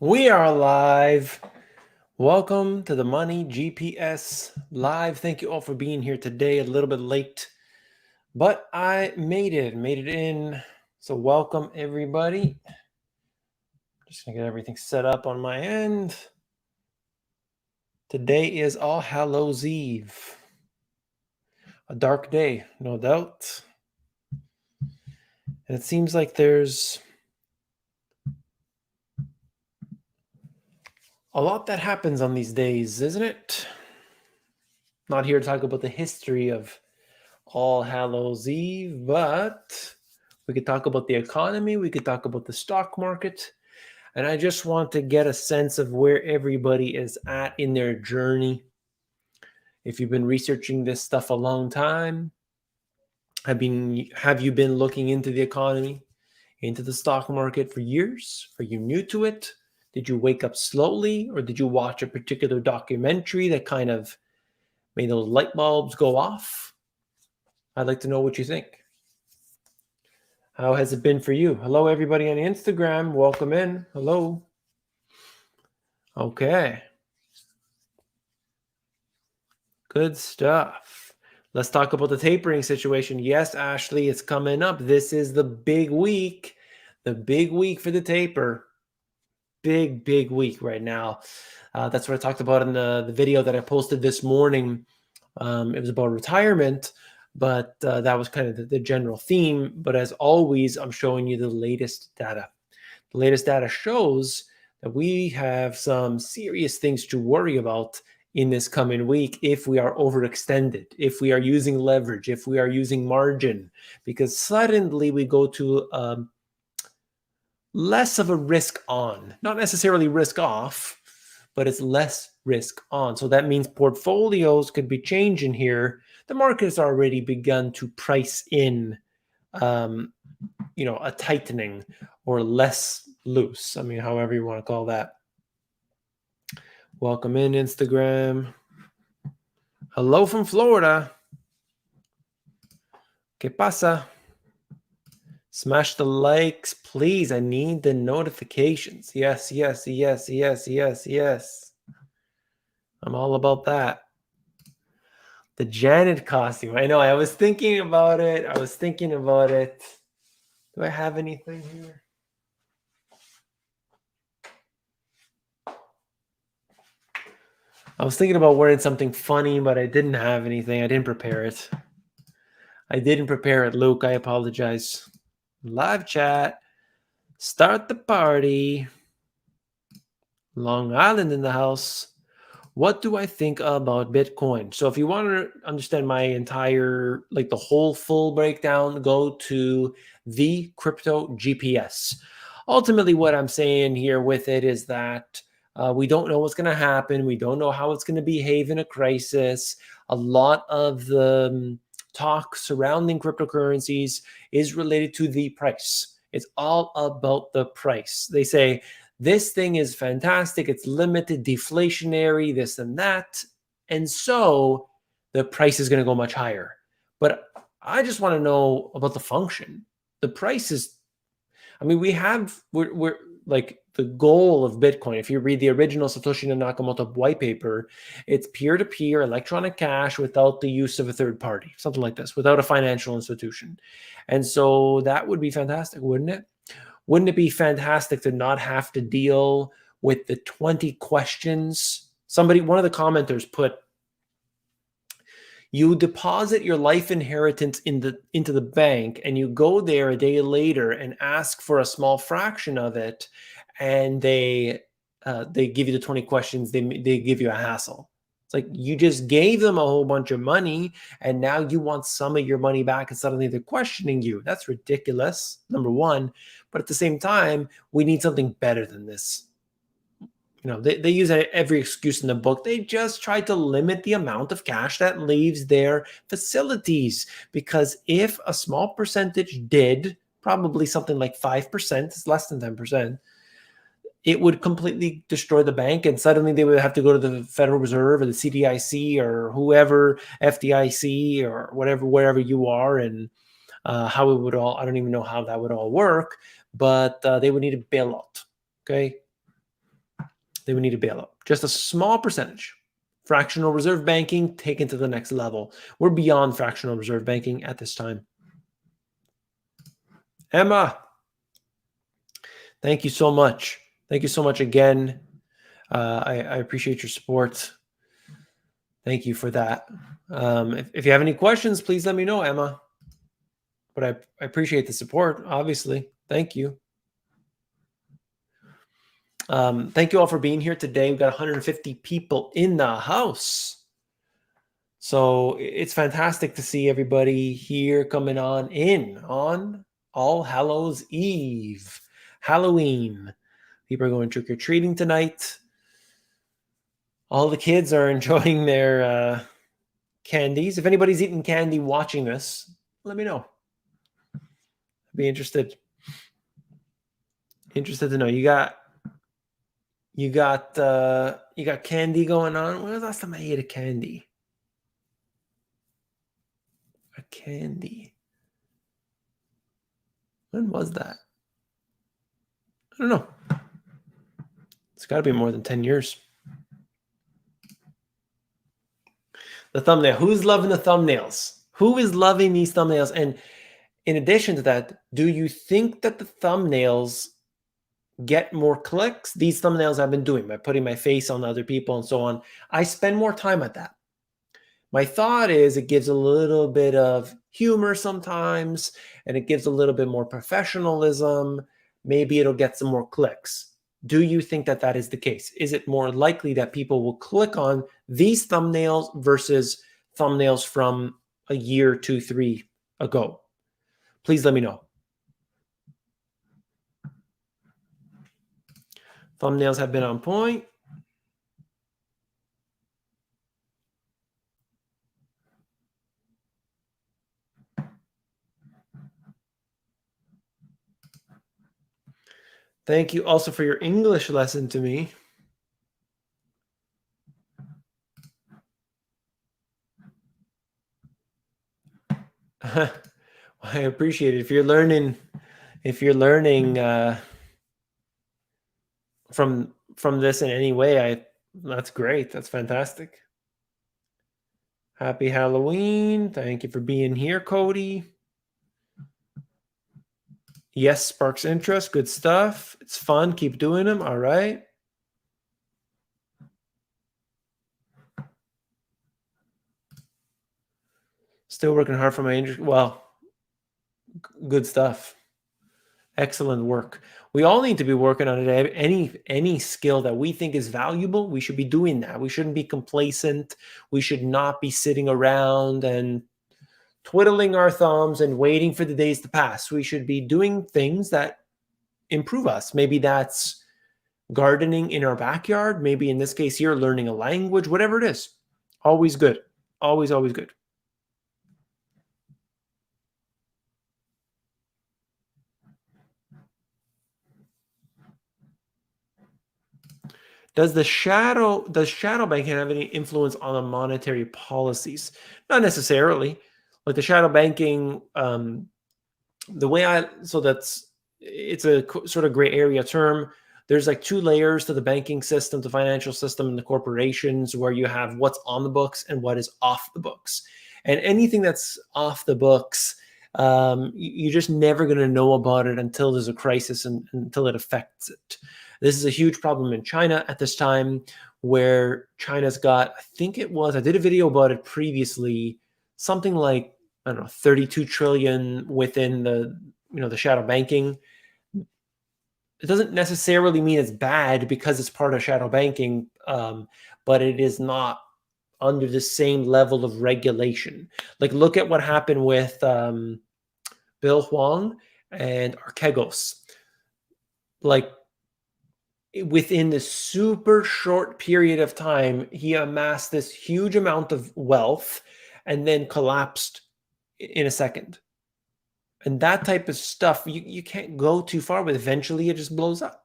We are live. Welcome to the Money GPS Live. Thank you all for being here today. A little bit late, but I made it in. So welcome everybody. Just gonna get everything set up on my end. Today is All Hallows Eve. A dark day, no doubt. And it seems like there's a lot that happens on these days, isn't it? Not here to talk about the history of All Hallows Eve, but we could talk about the economy, we could talk about the stock market, and I just want to get a sense of where everybody is at in their journey. If you've been researching this stuff a long time, have you been looking into the economy, into the stock market for years? Are you new to it? Did you wake up slowly, or did you watch a particular documentary that kind of made those light bulbs go off? I'd like to know what you think. How has it been for you? Hello, everybody on Instagram. Welcome in. Hello. Okay. Good stuff. Let's talk about the tapering situation. Yes, Ashley, it's coming up. This is the big week for the taper. Big week right now. That's what I talked about in the video that I posted this morning. It was about retirement, but that was kind of the general theme. But as always, I'm showing you the latest data. The latest data shows that we have some serious things to worry about in this coming week if we are overextended, if we are using leverage, if we are using margin, because suddenly we go to less of a risk on, not necessarily risk off, but it's less risk on. So that means portfolios could be changing here. The market has already begun to price in, a tightening or less loose. I mean, however you want to call that. Welcome in, Instagram. Hello from Florida. ¿Qué pasa? Smash the likes, please. I need the notifications. Yes. I'm all about that. The Janet costume. I know. I was thinking about it. Do I have anything here? I was thinking about wearing something funny, but I didn't have anything. I didn't prepare it. Luke. I apologize. Live chat. Start the party. Long Island in the house. What do I think about Bitcoin? So if you want to understand my entire, the whole full breakdown, go to the Crypto GPS. Ultimately, what I'm saying here with it is that we don't know what's going to happen. We don't know how it's going to behave in a crisis. A lot of the talk surrounding cryptocurrencies is related to the price. It's all about the price. They say, this thing is fantastic. It's limited, deflationary, this and that. And so the price is going to go much higher. But I just want to know about the function. The price is, we're like the goal of Bitcoin. If you read the original Satoshi Nakamoto white paper, it's peer-to-peer electronic cash without the use of a third party, something like this, without a financial institution. And so that would be fantastic, wouldn't it? Wouldn't it be fantastic to not have to deal with the 20 questions? One of the commenters put, you deposit your life inheritance into the bank and you go there a day later and ask for a small fraction of it, and they give you the 20 questions, they give you a hassle. It's like you just gave them a whole bunch of money and now you want some of your money back and suddenly they're questioning you. That's ridiculous, number one. But at the same time, we need something better than this. They use every excuse in the book. They just try to limit the amount of cash that leaves their facilities, because if a small percentage did, probably something like 5%, it's less than 10%, it would completely destroy the bank, and suddenly they would have to go to the Federal Reserve or the CDIC or whoever, FDIC or whatever, wherever you are, and how it would all, I don't even know how that would all work, but they would need a bailout, okay? they would need a bailout. Just a small percentage. Fractional reserve banking taken to the next level. We're beyond fractional reserve banking at this time. Emma, thank you so much. Thank you so much again. I appreciate your support. Thank you for that. If you have any questions, please let me know, Emma. But I appreciate the support, obviously. Thank you. Thank you all for being here today. We've got 150 people in the house. So it's fantastic to see everybody here coming on in on All Hallows Eve, Halloween. People are going trick-or-treating tonight. All the kids are enjoying their candies. If anybody's eating candy watching this, let me know. I'd be interested to know. You got candy going on. When was the last time I ate a candy? A candy. When was that? I don't know. It's got to be more than 10 years. The thumbnail. Who's loving the thumbnails? Who is loving these thumbnails? And in addition to that, do you think that the thumbnails get more clicks? These thumbnails I've been doing by putting my face on other people and so on. I spend more time at that. My thought is it gives a little bit of humor sometimes, and it gives a little bit more professionalism. Maybe it'll get some more clicks. Do you think that that is the case? Is it more likely that people will click on these thumbnails versus thumbnails from a year, 2, 3 ago? Please let me know. Thumbnails have been on point. Thank you also for your English lesson to me. I appreciate it. If you're learning from this in any way, that's great. That's fantastic. Happy Halloween. Thank you for being here, Cody. Yes, sparks interest. Good stuff. It's fun. Keep doing them. All right. Still working hard for my injury. Well, good stuff. Excellent work. We all need to be working on it. Any skill that we think is valuable, we should be doing that. We shouldn't be complacent. We should not be sitting around and twiddling our thumbs and waiting for the days to pass. We should be doing things that improve us. Maybe that's gardening in our backyard. Maybe in this case here, learning a language, whatever it is. Always good. Always, always good. Does shadow banking have any influence on the monetary policies? Not necessarily. Like the shadow banking, the way it's a sort of gray area term. There's like 2 layers to the banking system, the financial system, and the corporations, where you have what's on the books and what is off the books. And anything that's off the books, you're just never going to know about it until there's a crisis and until it affects it. This is a huge problem in China at this time, where China's got, I did a video about it previously, something like, I don't know, 32 trillion within the shadow banking. It doesn't necessarily mean it's bad because it's part of shadow banking, but it is not under the same level of regulation. Like, look at what happened with Bill Huang and Archegos. Like, within this super short period of time, he amassed this huge amount of wealth and then collapsed in a second. And that type of stuff, you can't go too far with. Eventually, it just blows up.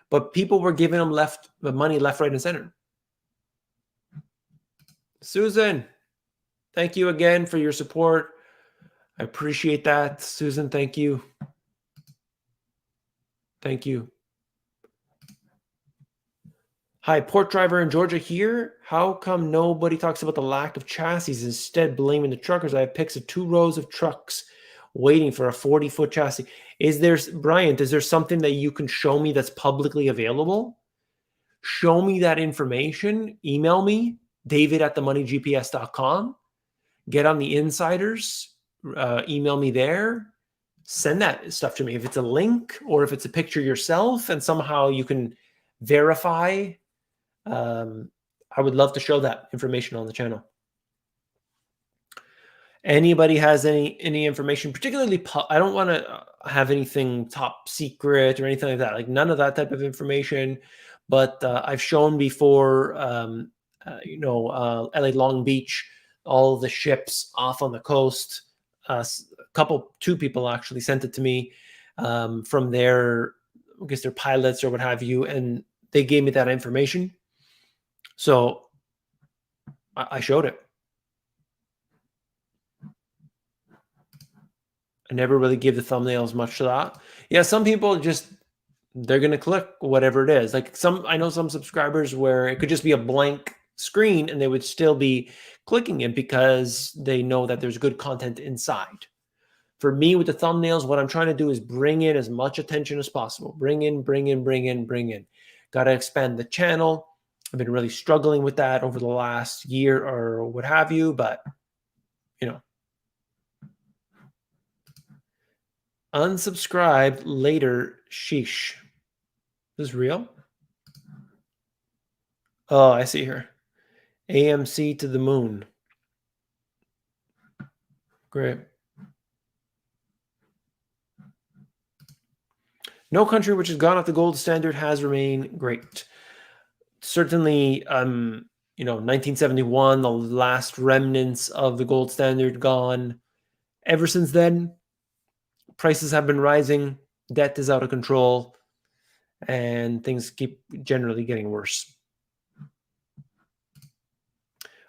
But people were giving him the money left, right, and center. Susan, thank you again for your support. I appreciate that. Susan, thank you. Thank you. Hi, port driver in Georgia here. How come nobody talks about the lack of chassis, instead blaming the truckers? I have pics of 2 rows of trucks waiting for a 40-foot chassis. Is there, Bryant, is there something that you can show me that's publicly available? Show me that information. Email me, david@themoneygps.com. Get on the insiders. Email me there. Send that stuff to me. If it's a link or if it's a picture yourself and somehow you can verify, I would love to show that information on the channel. Anybody has any information, particularly I don't want to have anything top secret or anything like that, like none of that type of information. But I've shown before, LA Long Beach, all the ships off on the coast. Two people actually sent it to me from their, I guess, their pilots or what have you, and they gave me that information. So I showed it. I never really give the thumbnails much to that. Yeah, some people just, they're going to click whatever it is. Like I know some subscribers where it could just be a blank screen and they would still be clicking it because they know that there's good content inside. For me with the thumbnails, what I'm trying to do is bring in as much attention as possible. Bring in. Got to expand the channel. I've been really struggling with that over the last year or what have you, but unsubscribed later. Sheesh. This is real? Oh, I see here. AMC to the moon. Great. No country which has gone off the gold standard has remained great. Certainly, 1971, the last remnants of the gold standard gone. Ever since then, prices have been rising, debt is out of control, and things keep generally getting worse.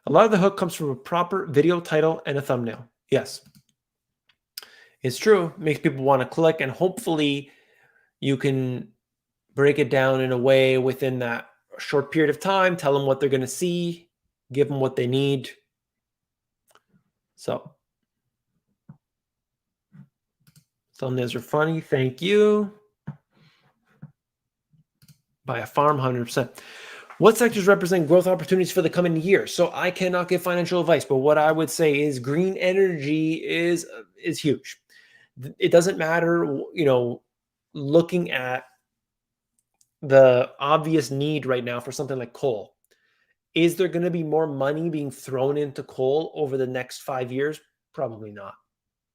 A lot of the hook comes from a proper video title and a thumbnail. Yes, it's true. It makes people want to click, and hopefully you can break it down in a way within that short period of time, tell them what they're going to see, give them what they need. So thumbnails are funny. Thank you. Buy a farm, 100%. What sectors represent growth opportunities for the coming year? So I cannot give financial advice, but what I would say is green energy is huge. It doesn't matter, looking at the obvious need right now for something like coal. Is there going to be more money being thrown into coal over the next 5 years? Probably not.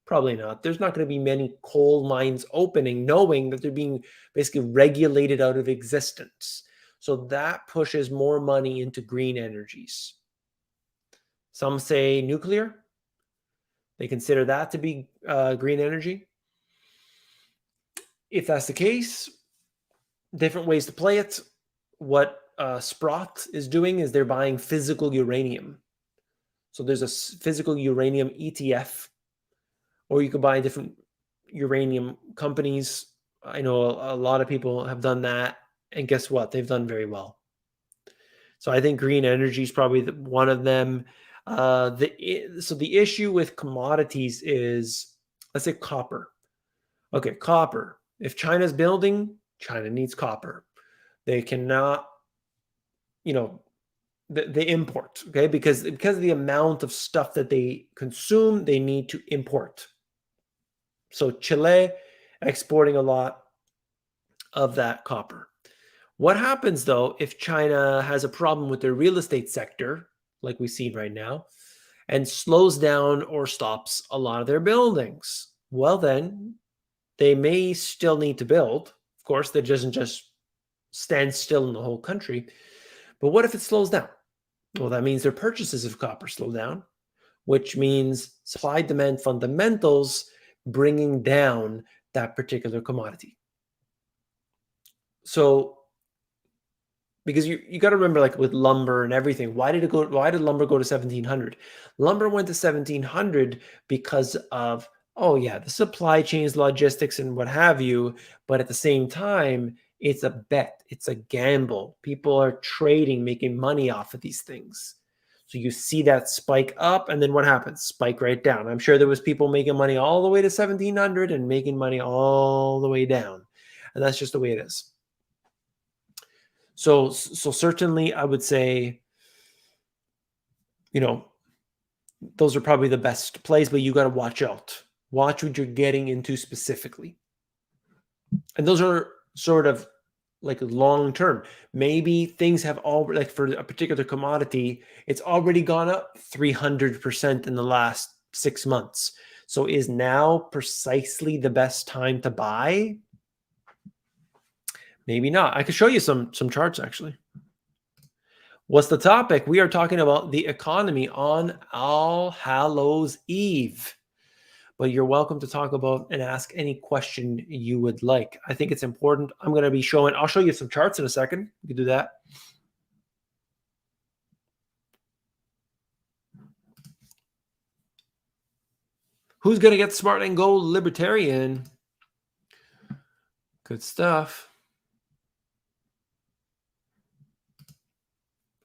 Probably not. There's not going to be many coal mines opening, knowing that they're being basically regulated out of existence. So that pushes more money into green energies. Some say nuclear. They consider that to be green energy. If that's the case, different ways to play it. What Sprott is doing is they're buying physical uranium. So there's a physical uranium ETF, or you could buy different uranium companies. I know a lot of people have done that, and guess what? They've done very well. So I think green energy is probably one of them. So the issue with commodities is, let's say copper. Okay, copper. If China's building, China needs copper. They cannot, they import, okay? Because of the amount of stuff that they consume, they need to import. So Chile exporting a lot of that copper. What happens, though, if China has a problem with their real estate sector, like we see right now, and slows down or stops a lot of their buildings? Well, then they may still need to build. Of course, that doesn't just stand still in the whole country. But what if it slows down? Well, that means their purchases of copper slow down, which means supply-demand fundamentals bringing down that particular commodity. So, because you got to remember, like with lumber and everything, why did lumber go to 1700? Lumber went to 1700 because of, the supply chains, logistics, and what have you. But at the same time, It's a bet. It's a gamble. People are trading, making money off of these things. So you see that spike up, and then what happens? Spike right down. I'm sure there was people making money all the way to 1700 and making money all the way down. And that's just the way it is. So certainly I would say, those are probably the best plays, but you got to watch out. Watch what you're getting into specifically. And those are sort of like long term. Maybe things have already, like for a particular commodity, it's already gone up 300% in the last 6 months. So is now precisely the best time to buy? Maybe not. I could show you some charts actually. What's the topic? We are talking about the economy on All Hallows Eve. But you're welcome to talk about and ask any question you would like. I think it's important. I'm going to be showing, I'll show you some charts in a second. You can do that. Who's going to get smart and go libertarian? Good stuff.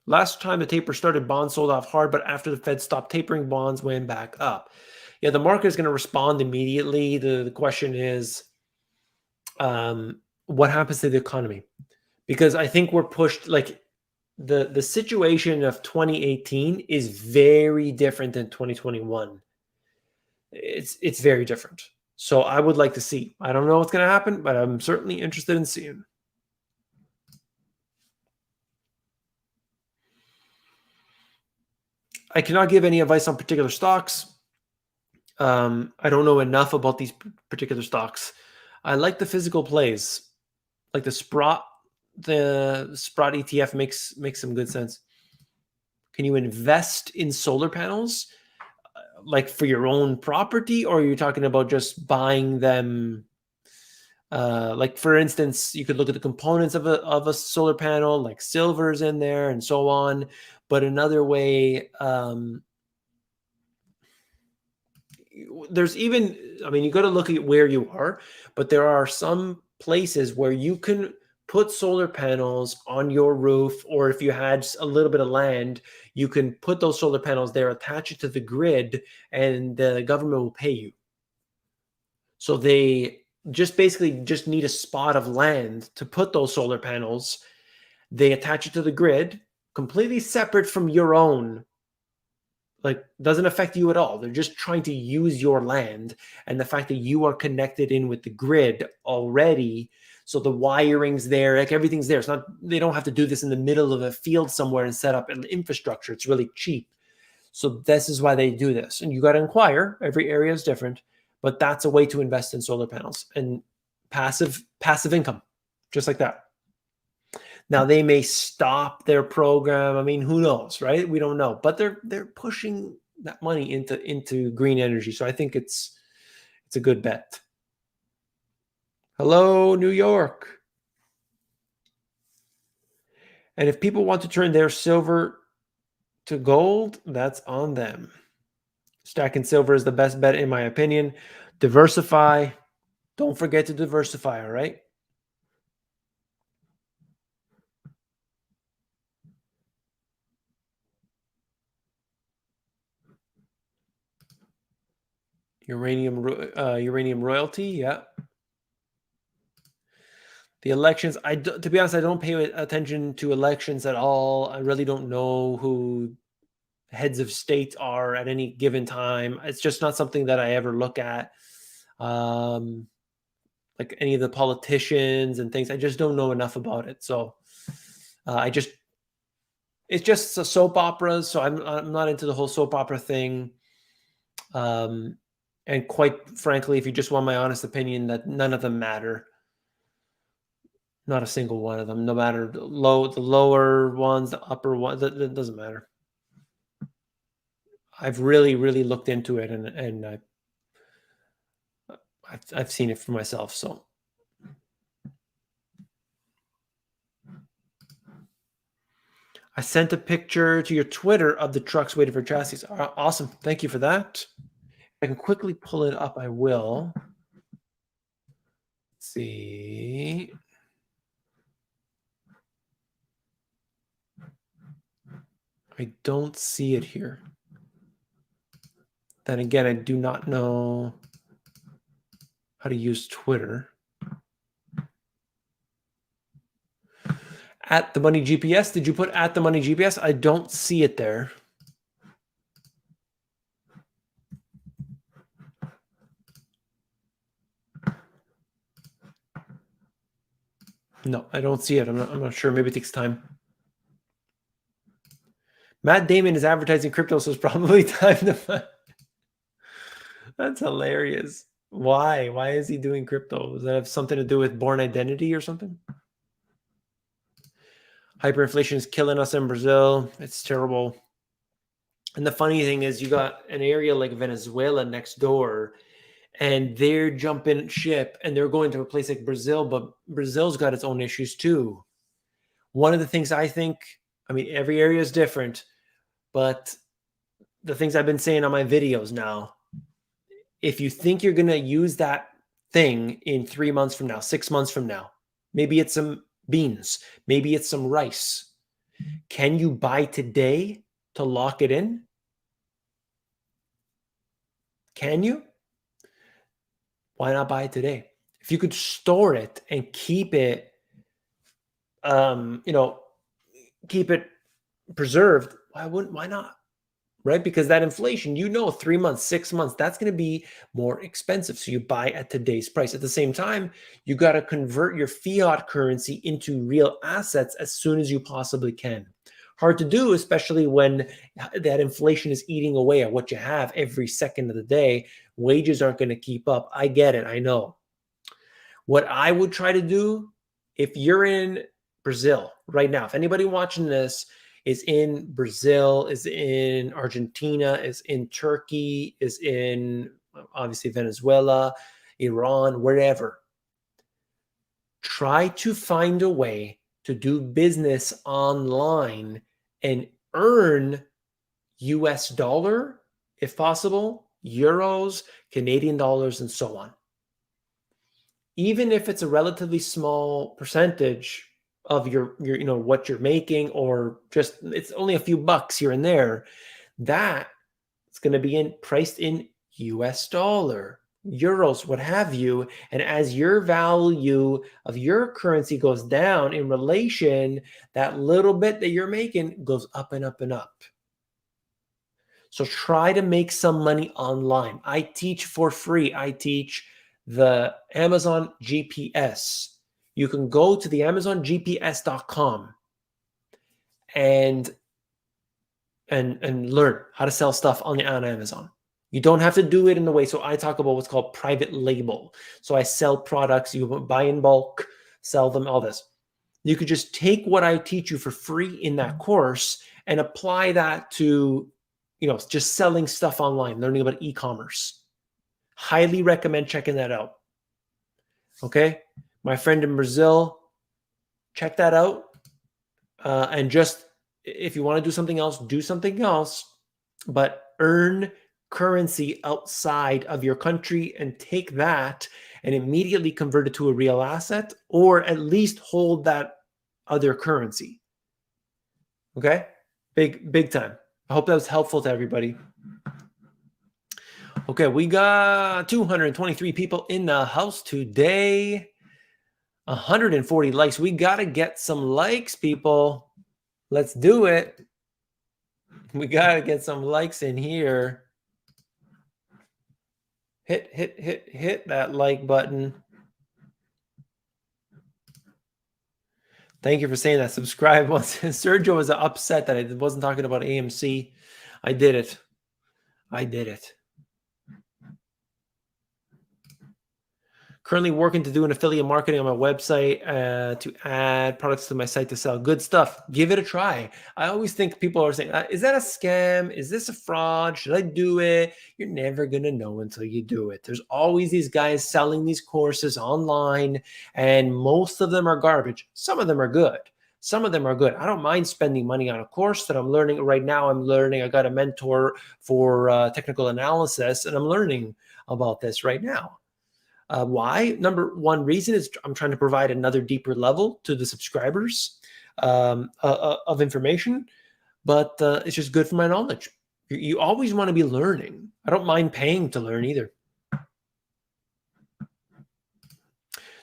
Last time the taper started, bonds sold off hard, but after the Fed stopped tapering, bonds went back up. Yeah, the market is going to respond immediately. The question is, what happens to the economy? Because I think we're pushed, like the situation of 2018 is very different than 2021. It's very different. So I would like to see. I don't know what's going to happen, but I'm certainly interested in seeing. I cannot give any advice on particular stocks. I don't know enough about these particular stocks. I like the physical plays, like the Sprott. The Sprott ETF makes some good sense. Can you invest in solar panels, like for your own property, or are you talking about just buying them? Like for instance, you could look at the components of a solar panel, like silver's in there and so on. But another way, there's even, I mean, you got to look at where you are, but there are some places where you can put solar panels on your roof, or if you had a little bit of land, you can put those solar panels there, attach it to the grid, and the government will pay you. So they just basically just need a spot of land to put those solar panels. They attach it to the grid, completely separate from your own, like doesn't affect you at all. They're just trying to use your land, and the fact that you are connected in with the grid already, so the wiring's there, like everything's there. It's not, they don't have to do this in the middle of a field somewhere and set up an infrastructure. It's really cheap. So this is why they do this. And you got to inquire. Every area is different, but that's a way to invest in solar panels and passive income, just like that. Now they may stop their program. I mean, who knows, right? We don't know, but they're pushing that money into green energy. So I think it's a good bet. Hello, New York. And if people want to turn their silver to gold, that's on them. Stacking silver is the best bet, in my opinion. Diversify. Don't forget to diversify, all right? Uranium royalty, yeah. The elections, to be honest, I don't pay attention to elections at all. I really don't know who heads of state are at any given time. It's just not something that I ever look at. Like any of the politicians and things, I just don't know enough about it. So it's just soap operas. So I'm not into the whole soap opera thing. And quite frankly, if you just want my honest opinion, that none of them matter. Not a single one of them, no matter the lower ones, the upper ones, that doesn't matter. I've really, really looked into it, and I've seen it for myself. So I sent a picture to your Twitter of the trucks waiting for chassis. Awesome. Thank you for that. I can quickly pull it up. I will. Let's see. I don't see it here. Then again, I do not know how to use Twitter. At the Money GPS. Did you put at the Money GPS? I don't see it there. No, I don't see it. I'm not sure. Maybe it takes time. Matt Damon is advertising crypto, so it's probably time to. That's hilarious. Why? Why is he doing crypto? Does that have something to do with Born Identity or something? Hyperinflation is killing us in Brazil. It's terrible. And the funny thing is, you got an area like Venezuela next door, and they're jumping ship and they're going to a place like Brazil, but Brazil's got its own issues too. One of the things I think, I mean, every area is different, but the things I've been saying on my videos now, if you think you're going to use that thing in 3 months from now, 6 months from now, maybe it's some beans, maybe it's some rice. Can you buy today to lock it in? Can you? Why not buy it today? If you could store it and keep it, keep it preserved, why not? Right? Because that inflation, 3 months, 6 months, that's going to be more expensive. So you buy at today's price. At the same time, you got to convert your fiat currency into real assets as soon as you possibly can. Hard to do, especially when that inflation is eating away at what you have every second of the day. Wages aren't going to keep up. I get it. I know. What I would try to do, if you're in Brazil right now, if anybody watching this is in Brazil, is in Argentina, is in Turkey, is in obviously Venezuela, Iran, wherever, try to find a way to do business online and earn US dollar, if possible, euros, Canadian dollars, and so on. Even if it's a relatively small percentage of your what you're making, or just it's only a few bucks here and there, that it's going to be priced in US dollar, euros, what have you. And as your value of your currency goes down in relation, that little bit that you're making goes up and up and up. So try to make some money online. I teach for free. I teach the Amazon GPS. You can go to the AmazonGPS.com and learn how to sell stuff on Amazon. You don't have to do it in the way. So I talk about what's called private label. So I sell products, you buy in bulk, sell them, all this. You could just take what I teach you for free in that course and apply that to, just selling stuff online, learning about e-commerce. Highly recommend checking that out. Okay. My friend in Brazil, check that out. And just, if you want to do something else, but earn currency outside of your country and take that and immediately convert it to a real asset, or at least hold that other currency. Okay? Big time. I hope that was helpful to everybody. Okay, we got 223 people in the house today. 140 likes. We got to get some likes, people. Let's do it. We got to get some likes in here. Hit that like button. Thank you for saying that. Subscribe. Sergio was upset that I wasn't talking about AMC. I did it. Currently working to do an affiliate marketing on my website to add products to my site to sell. Good stuff. Give it a try. I always think people are saying, is that a scam? Is this a fraud? Should I do it? You're never going to know until you do it. There's always these guys selling these courses online, and most of them are garbage. Some of them are good. I don't mind spending money on a course that I'm learning. Right now I got a mentor for technical analysis, and I'm learning about this right now. Why? Number one reason is I'm trying to provide another deeper level to the subscribers of information. but it's just good for my knowledge. You always want to be learning. I don't mind paying to learn either.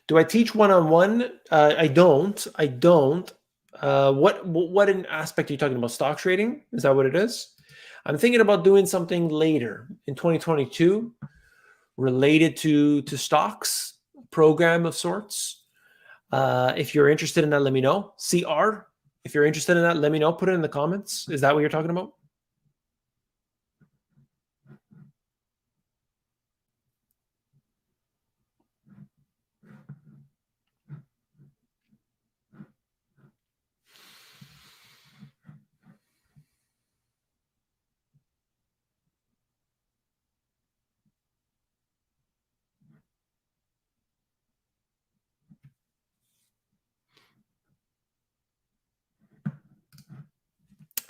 Do I teach one-on-one? I don't. I don't. What an aspect are you talking about? Stock trading? Is that what it is? I'm thinking about doing something later in 2022 related to stocks, program of sorts. If you're interested in that, let me know. CR, if you're interested in that, let me know. Put it in the comments. Is that what you're talking about?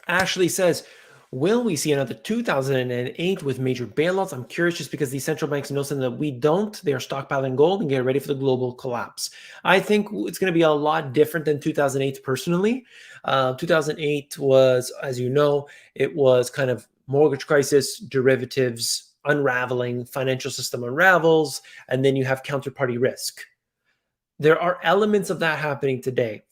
Ashley says, will we see another 2008 with major bailouts? I'm curious just because these central banks know something that we don't. They are stockpiling gold and get ready for the global collapse. I think it's going to be a lot different than 2008 personally. 2008 was, as you know, it was kind of mortgage crisis, derivatives, unraveling, financial system unravels, and then you have counterparty risk. There are elements of that happening today.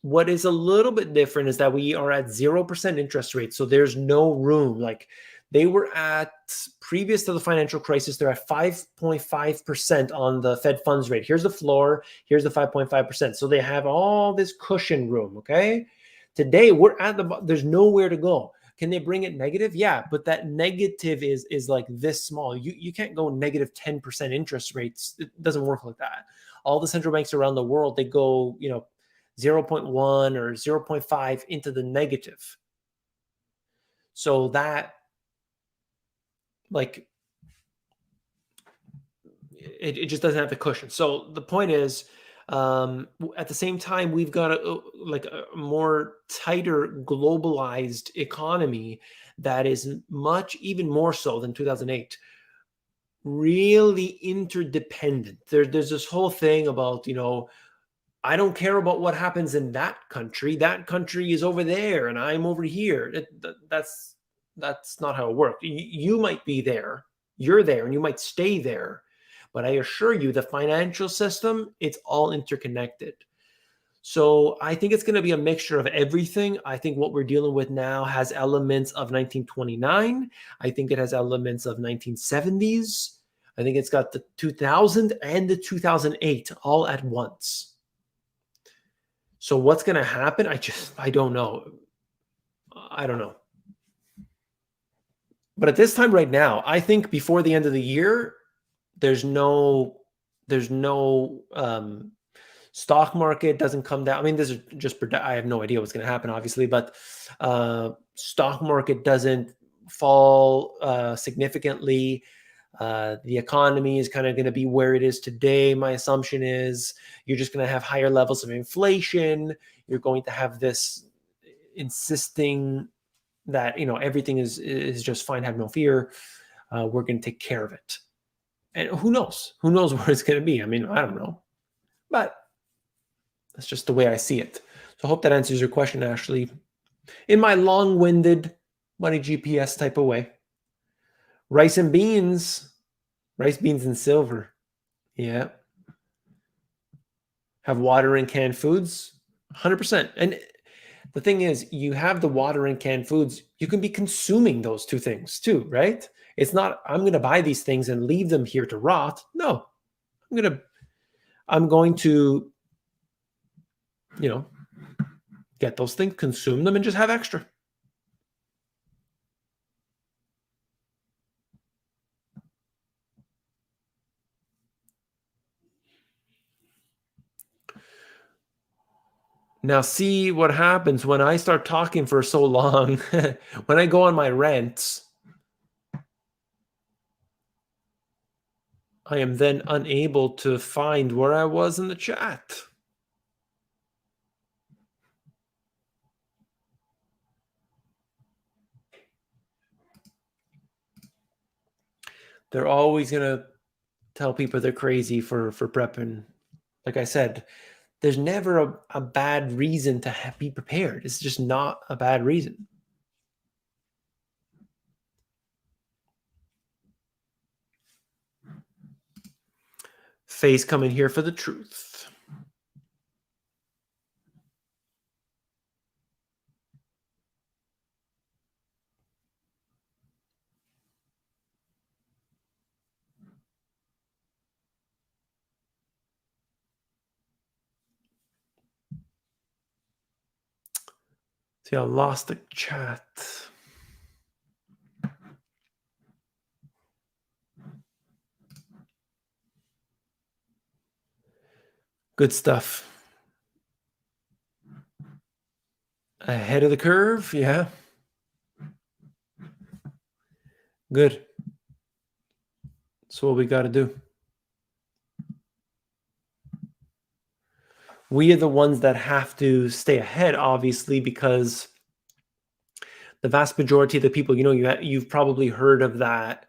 What is a little bit different is that we are at 0% interest rate. So there's no room. Like they were at previous to the financial crisis, they're at 5.5% on the Fed funds rate. Here's the floor. Here's the 5.5%. So they have all this cushion room. Okay. Today we're at there's nowhere to go. Can they bring it negative? Yeah, but that negative is like this small. You can't go negative 10% interest rates. It doesn't work like that. All the central banks around the world, they go, 0.1 or 0.5 into the negative. So that, like, it just doesn't have the cushion. So the point is, at the same time, we've got a more tighter globalized economy that is even more so than 2008. Really interdependent. There's this whole thing about, I don't care about what happens in that country. That country is over there and I'm over here. That's not how it works. You might be there, you're there, and you might stay there. But I assure you, the financial system, it's all interconnected. So I think it's going to be a mixture of everything. I think what we're dealing with now has elements of 1929. I think it has elements of 1970s. I think it's got the 2000 and the 2008 all at once. So what's going to happen? I don't know. I don't know. But at this time right now, I think before the end of the year, there's no stock market doesn't come down. I mean, this is just, I have no idea what's going to happen, obviously, but stock market doesn't fall significantly. The economy is kind of going to be where it is today. My assumption is you're just going to have higher levels of inflation. You're going to have this insisting that, everything is just fine. Have no fear. We're going to take care of it. And who knows? Who knows where it's going to be? I mean, I don't know. But that's just the way I see it. So I hope that answers your question, Ashley. In my long-winded money GPS type of way. Rice, beans, and silver. Yeah. Have water and canned foods? 100%. And the thing is, you have the water and canned foods. You can be consuming those two things too, right? It's not, I'm going to buy these things and leave them here to rot. No, I'm going to, get those things, consume them, and just have extra. Now, see what happens when I start talking for so long. When I go on my rants, I am then unable to find where I was in the chat. They're always going to tell people they're crazy for prepping. Like I said, there's never a bad reason to be prepared. It's just not a bad reason. Face coming here for the truth. See, I lost the chat. Good stuff. Ahead of the curve, yeah. Good. That's what we got to do. We are the ones that have to stay ahead, obviously, because the vast majority of the people, you've probably heard of that,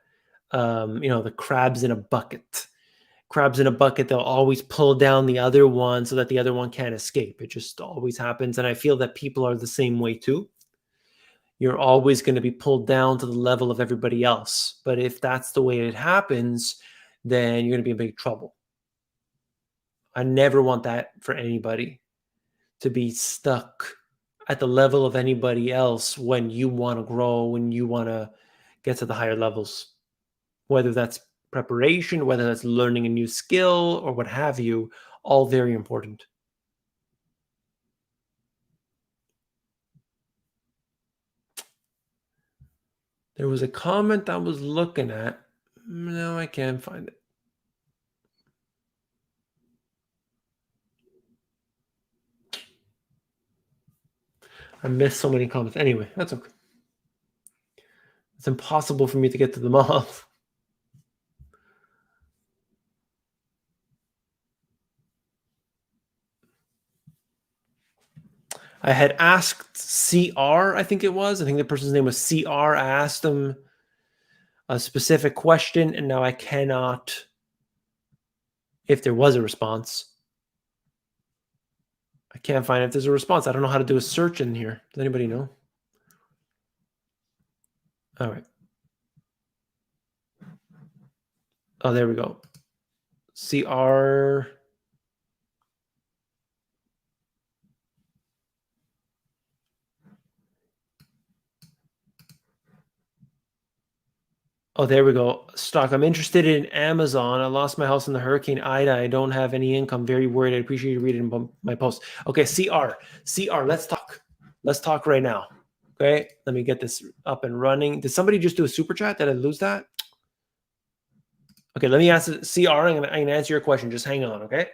the crabs in a bucket. Crabs in a bucket, they'll always pull down the other one so that the other one can't escape. It just always happens. And I feel that people are the same way too. You're always going to be pulled down to the level of everybody else. But if that's the way it happens, then you're going to be in big trouble. I never want that for anybody, to be stuck at the level of anybody else when you want to grow, when you want to get to the higher levels, whether that's preparation, whether that's learning a new skill or what have you, all very important. There was a comment I was looking at. No, I can't find it. I missed so many comments. Anyway, that's okay. It's impossible for me to get to them all. I had asked CR, I think it was. I think the person's name was CR. I asked them a specific question, and now I cannot, if there was a response. I can't find if there's a response. I don't know how to do a search in here. Does anybody know? All right. Oh, there we go. CR. Oh, there we go. Stock. I'm interested in Amazon. I lost my house in the Hurricane Ida. I don't have any income. Very worried. I appreciate you reading my post. Okay, CR. CR, let's talk. Let's talk right now. Okay, let me get this up and running. Did somebody just do a super chat? Did I lose that? Okay, let me ask CR. I'm going to answer your question. Just hang on, okay?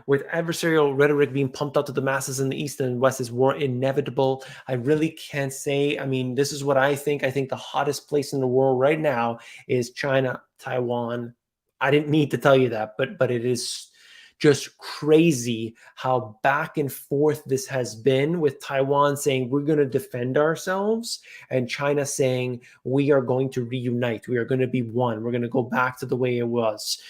With adversarial rhetoric being pumped out to the masses in the East and West, is war inevitable? I really can't say. I mean, this is what I think. I think the hottest place in the world right now is China, Taiwan. I didn't need to tell you that, but it is just crazy how back and forth this has been, with Taiwan saying we're going to defend ourselves and China saying we are going to reunite. We are going to be one. We're going to go back to the way it was.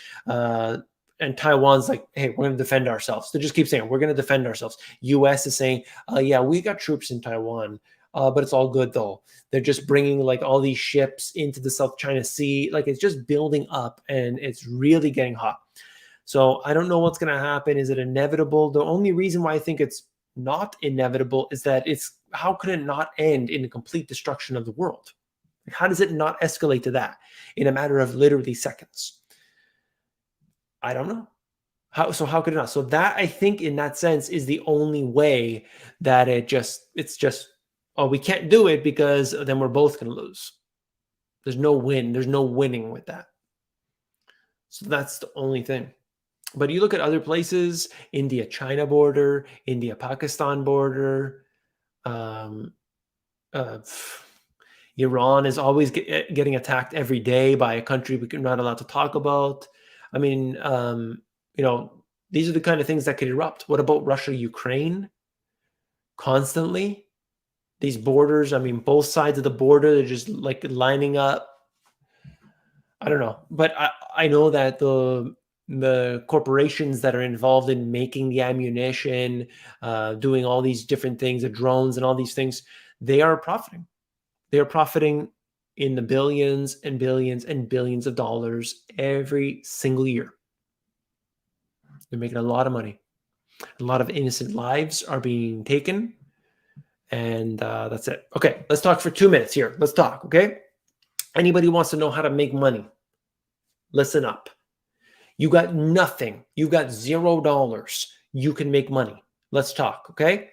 And Taiwan's like, hey, we're going to defend ourselves. They just keep saying, we're going to defend ourselves. US is saying, yeah, we got troops in Taiwan, but it's all good though. They're just bringing like all these ships into the South China Sea. Like, it's just building up and it's really getting hot. So I don't know what's going to happen. Is it inevitable? The only reason why I think it's not inevitable is that how could it not end in a complete destruction of the world? Like, how does it not escalate to that in a matter of literally seconds? I don't know. How could it not? So that, I think, in that sense, is the only way that it's just, oh, we can't do it because then we're both going to lose. There's no win. There's no winning with that. So that's the only thing. But you look at other places, India-China border, India-Pakistan border, Iran is always getting attacked every day by a country we're not allowed to talk about. I mean, these are the kind of things that could erupt. What about Russia, Ukraine? Constantly, these borders, I mean, both sides of the border, they're just like lining up. I don't know, but I know that the corporations that are involved in making the ammunition, doing all these different things, the drones and all these things, they are profiting. They are profiting in the billions and billions and billions of dollars every single year. They're making a lot of money. A lot of innocent lives are being taken. And that's it. Okay, let's talk for 2 minutes here. Let's talk, okay? Anybody wants to know how to make money, listen up. You got nothing. You got $0. You can make money. Let's talk, okay?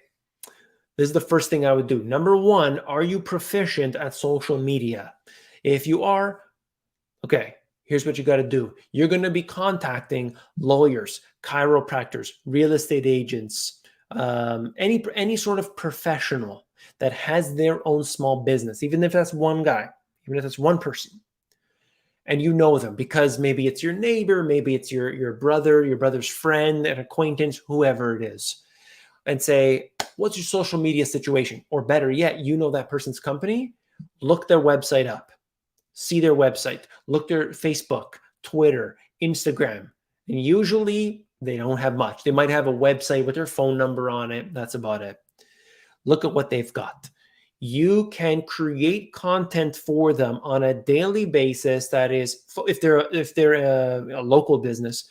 This is the first thing I would do. Number one, are you proficient at social media? If you are, okay, here's what you got to do. You're going to be contacting lawyers, chiropractors, real estate agents, any sort of professional that has their own small business, even if that's one guy, even if that's one person, and you know them because maybe it's your neighbor, maybe it's your brother, your brother's friend, an acquaintance, whoever it is, and say, what's your social media situation? Or better yet, you know that person's company, look their website up, see their website, look their Facebook, Twitter, Instagram. And usually they don't have much. They might have a website with their phone number on it. That's about it. Look at what they've got. You can create content for them on a daily basis. That is, if they're a local business,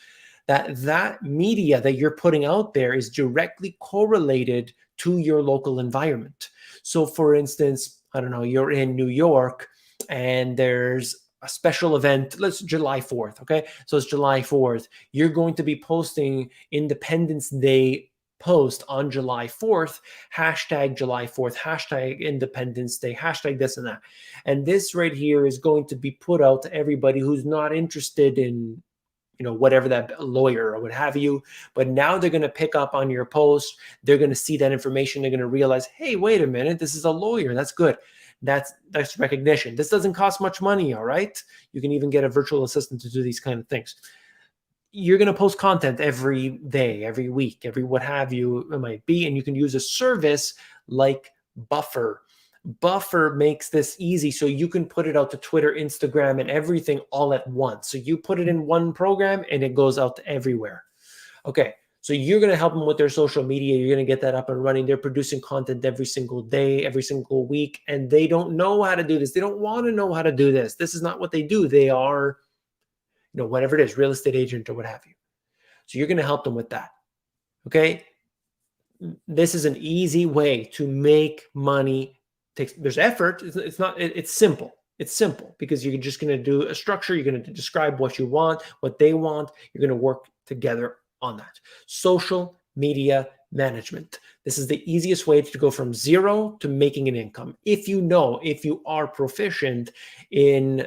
that media that you're putting out there is directly correlated to your local environment. So for instance, I don't know, you're in New York and there's a special event, let's July 4th, okay? So it's July 4th. You're going to be posting Independence Day post on July 4th, hashtag July 4th, hashtag Independence Day, hashtag this and that. And this right here is going to be put out to everybody who's not interested in, you know, whatever that lawyer or what have you. But now they're going to pick up on your post. They're going to see that information. They're going to realize, hey, wait a minute, this is a lawyer. That's good. That's recognition. This doesn't cost much money, all right? You can even get a virtual assistant to do these kind of things. You're going to post content every day, every week, every what have you it might be, and you can use a service like Buffer. Buffer makes this easy so you can put it out to Twitter, Instagram, and everything all at once. So you put it in one program and it goes out to everywhere. Okay, so you're going to help them with their social media. You're going to get that up and running. They're producing content every single day, every single week, and they don't know how to do this. They don't want to know how to do this. This is not what they do. They are, you know, whatever it is, real estate agent or what have you. So you're going to help them with that. Okay, this is an easy way to make money. There's effort. It's not. It's simple. It's simple because you're just going to do a structure. You're going to describe what you want, what they want. You're going to work together on that. Social media management. This is the easiest way to go from zero to making an income. If you are proficient in,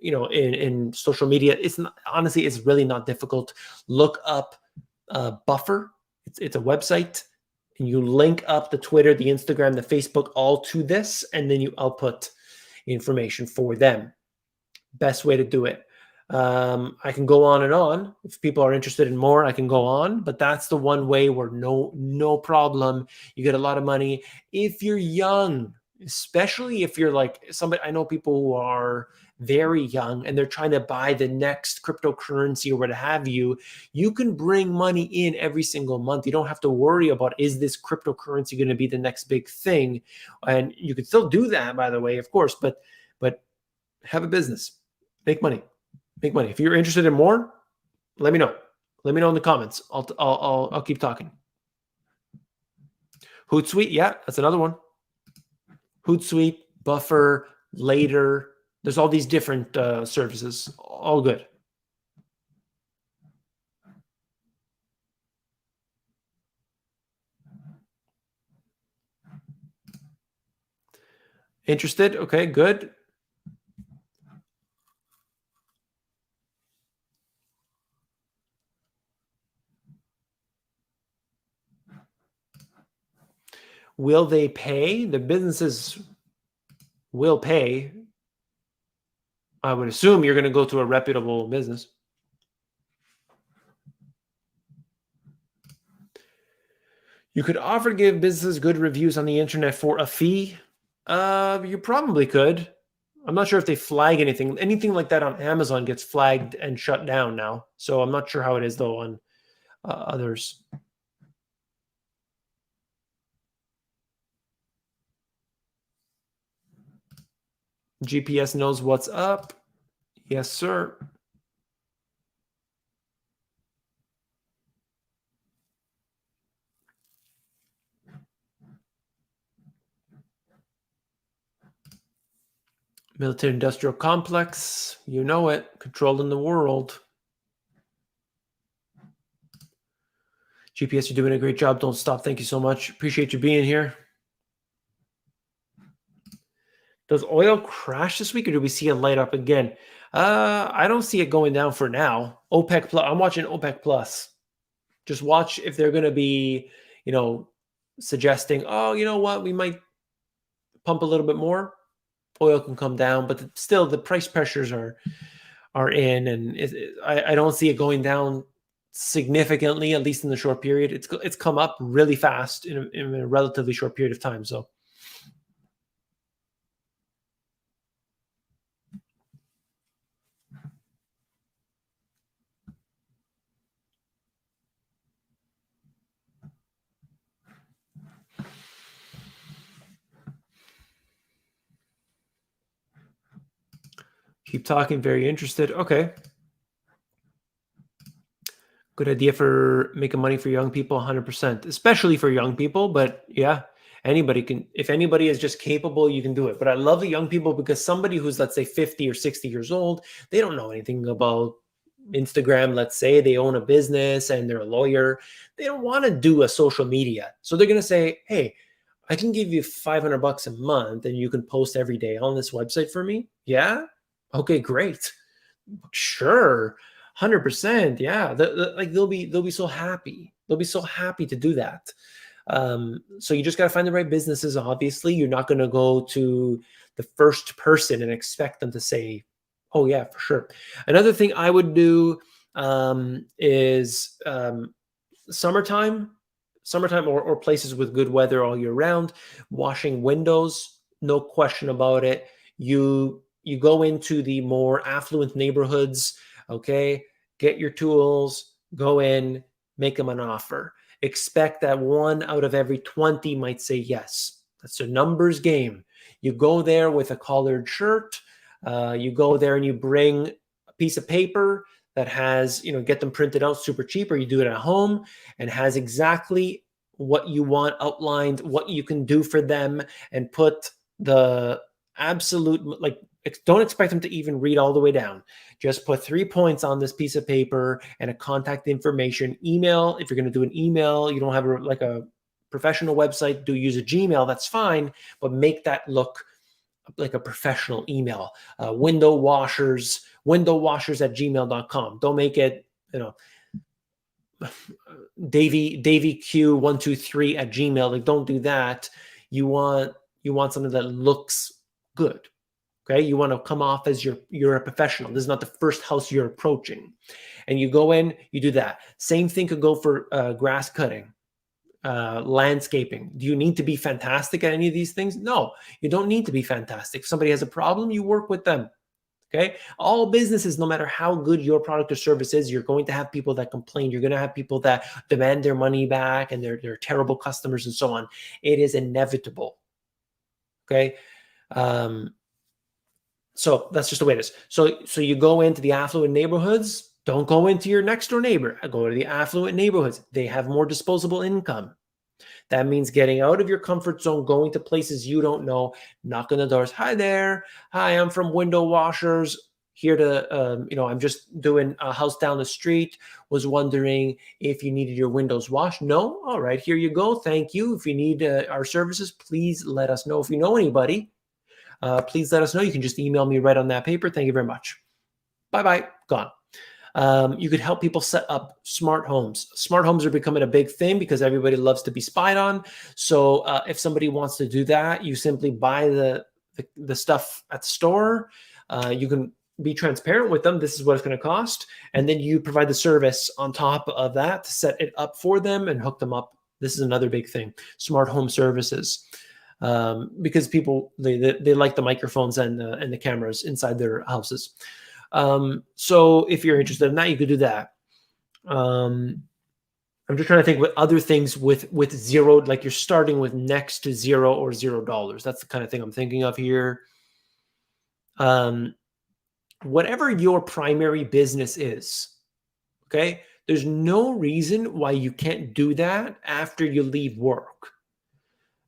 in social media, it's not, honestly, it's really not difficult. Look up Buffer. It's a website, and you link up the Twitter, the Instagram, the Facebook, all to this, and then you output information for them. Best way to do it. I can go on and on. If people are interested in more, I can go on, but that's the one way where no problem. You get a lot of money. If you're young, especially if you're like somebody, I know people who are very young and they're trying to buy the next cryptocurrency or what have you, you can bring money in every single month. You don't have to worry about, is this cryptocurrency going to be the next big thing? And you can still do that, by the way, of course, but have a business, make money. Make money. If you're interested in more, let me know. Let me know in the comments. I'll keep talking. Hootsuite, yeah, that's another one. Hootsuite, Buffer, Later. There's all these different services. All good. Interested? Okay, good. Will they pay? The businesses will pay. I would assume you're going to go to a reputable business. You could offer to give businesses good reviews on the internet for a fee. You probably could. I'm not sure if they flag anything. Anything like that on Amazon gets flagged and shut down now. So I'm not sure how it is though on others. GPS knows what's up. Yes, sir. Military industrial complex. You know it. Controlling the world. GPS, you're doing a great job. Don't stop. Thank you so much. Appreciate you being here. Does oil crash this week, or do we see a light up again? I don't see it going down for now. OPEC plus. I'm watching OPEC plus. Just watch if they're going to be, suggesting, oh, you know what, we might pump a little bit more. Oil can come down, but still the price pressures are in, and I don't see it going down significantly, at least in the short period. It's come up really fast in a relatively short period of time. So keep talking. Very interested. Okay. Good idea for making money for young people, 100%, especially for young people. But yeah, anybody can, if anybody is just capable, you can do it. But I love the young people because somebody who's, let's say, 50 or 60 years old, they don't know anything about Instagram. Let's say they own a business and they're a lawyer. They don't want to do a social media. So they're going to say, hey, I can give you $500 a month and you can post every day on this website for me. Yeah. Okay, great. Sure. 100%. Yeah. Like they'll be so happy. They'll be so happy to do that. So you just got to find the right businesses. Obviously, you're not going to go to the first person and expect them to say, oh yeah, for sure. Another thing I would do is summertime or places with good weather all year round, washing windows, no question about it. You go into the more affluent neighborhoods, okay? Get your tools, go in, make them an offer. Expect that 1 out of every 20 might say yes. That's a numbers game. You go there with a collared shirt. You go there and you bring a piece of paper that has, get them printed out super cheap, or you do it at home and has exactly what you want outlined, what you can do for them, and put the absolute, don't expect them to even read all the way down. Just put 3 points on this piece of paper and a contact information. Email, if you're going to do an email, you don't have a professional website, use a Gmail, that's fine, but make that look like a professional email. Window washers at gmail.com. Don't make it, Davy Q123 at Gmail. Like, don't do that. You want something that looks good. Okay. You want to come off as you're a professional. This is not the first house you're approaching. And you go in, you do that. Same thing could go for grass cutting, landscaping. Do you need to be fantastic at any of these things? No, you don't need to be fantastic. If somebody has a problem, you work with them. Okay. All businesses, no matter how good your product or service is, you're going to have people that complain. You're going to have people that demand their money back and they're terrible customers and so on. It is inevitable. Okay. So that's just the way it is. So you go into the affluent neighborhoods. Don't go into your next door neighbor. Go to the affluent neighborhoods. They have more disposable income. That means getting out of your comfort zone, going to places you don't know, knocking the doors. Hi there. Hi, I'm from Window Washers. Here to, I'm just doing a house down the street. Was wondering if you needed your windows washed. No? All right, here you go. Thank you. If you need our services, please let us know. If you know anybody, please let us know. You can just email me right on that paper. Thank you very much. Bye-bye. Gone. You could help people set up smart homes. Smart homes are becoming a big thing because everybody loves to be spied on. So if somebody wants to do that, you simply buy the stuff at the store. You can be transparent with them. This is what it's going to cost. And then you provide the service on top of that to set it up for them and hook them up. This is another big thing, smart home services. Because people, they like the microphones and the cameras inside their houses. So if you're interested in that, you could do that. I'm just trying to think what other things with zero, like you're starting with next to zero or $0. That's the kind of thing I'm thinking of here. Whatever your primary business is, okay, there's no reason why you can't do that after you leave work.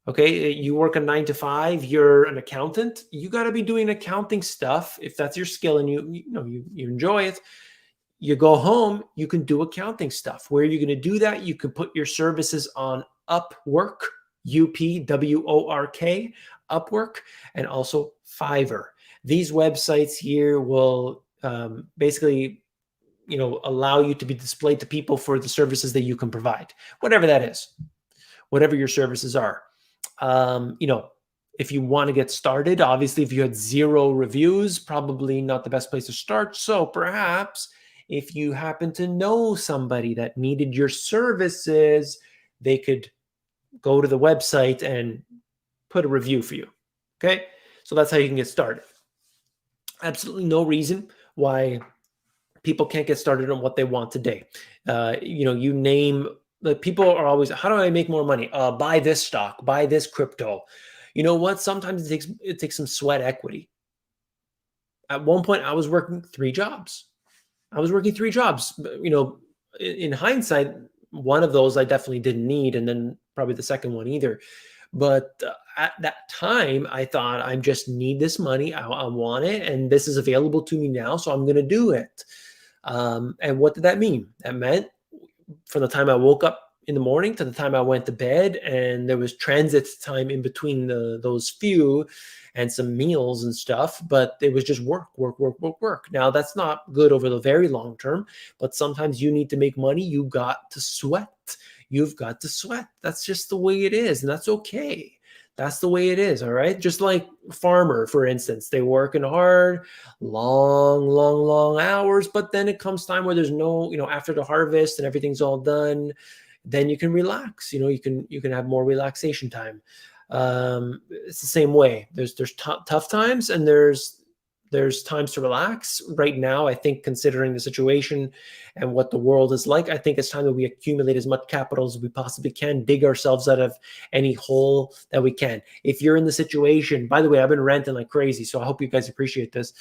Okay, you work a 9 to 5, you're an accountant, you got to be doing accounting stuff if that's your skill and you enjoy it. You go home, you can do accounting stuff. Where are you going to do that? You can put your services on Upwork, Upwork, Upwork, and also Fiverr. These websites here will basically, allow you to be displayed to people for the services that you can provide, whatever that is, whatever your services are. If you want to get started, obviously, if you had 0 reviews, probably not the best place to start. So perhaps if you happen to know somebody that needed your services, they could go to the website and put a review for you. Okay. So that's how you can get started. Absolutely no reason why people can't get started on what they want today. You name the people are always, how do I make more money? Buy this stock, buy this crypto. You know what? Sometimes it takes some sweat equity. At one point, I was working 3 jobs. In hindsight, one of those I definitely didn't need, and then probably the second one either. But at that time, I thought I just need this money. I want it, and this is available to me now, so I'm going to do it. And what did that mean? That meant from the time I woke up in the morning to the time I went to bed, and there was transit time in between those few and some meals and stuff, but it was just work, work, work, work, work. Now that's not good over the very long term, but sometimes you need to make money. You got to sweat. You've got to sweat. That's just the way it is, and that's okay. That's the way it is, all right? Just like farmer, for instance, they working hard, long, long, long hours, but then it comes time where there's no, after the harvest and everything's all done, then you can relax. You can have more relaxation time. It's the same way. There's tough times and there's times to relax. Right now, I think considering the situation and what the world is like, I think it's time that we accumulate as much capital as we possibly can, dig ourselves out of any hole that we can. If you're in the situation, by the way, I've been ranting like crazy, so I hope you guys appreciate this.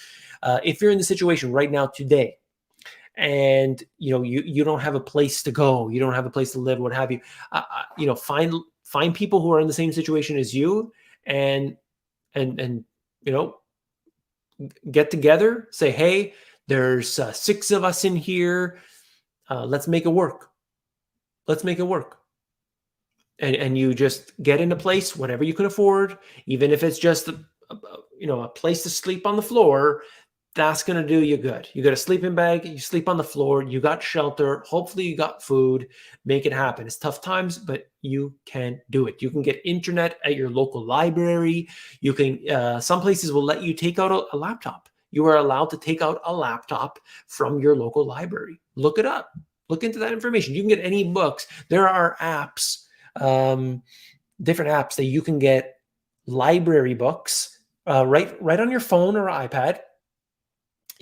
If you're in the situation right now today, and you don't have a place to go, you don't have a place to live, what have you, find people who are in the same situation as you, and you know get together, say, hey, there's 6 of us in here, let's make it work. Let's make it work. And you just get in a place, whatever you can afford, even if it's just a place to sleep on the floor. That's going to do you good. You got a sleeping bag, you sleep on the floor, you got shelter, hopefully you got food. Make it happen. It's tough times, but you can do it. You can get internet at your local library. You can, some places will let you take out a laptop. You are allowed to take out a laptop from your local library. Look it up. Look into that information. You can get any books. There are apps, different apps that you can get library books right on your phone or iPad.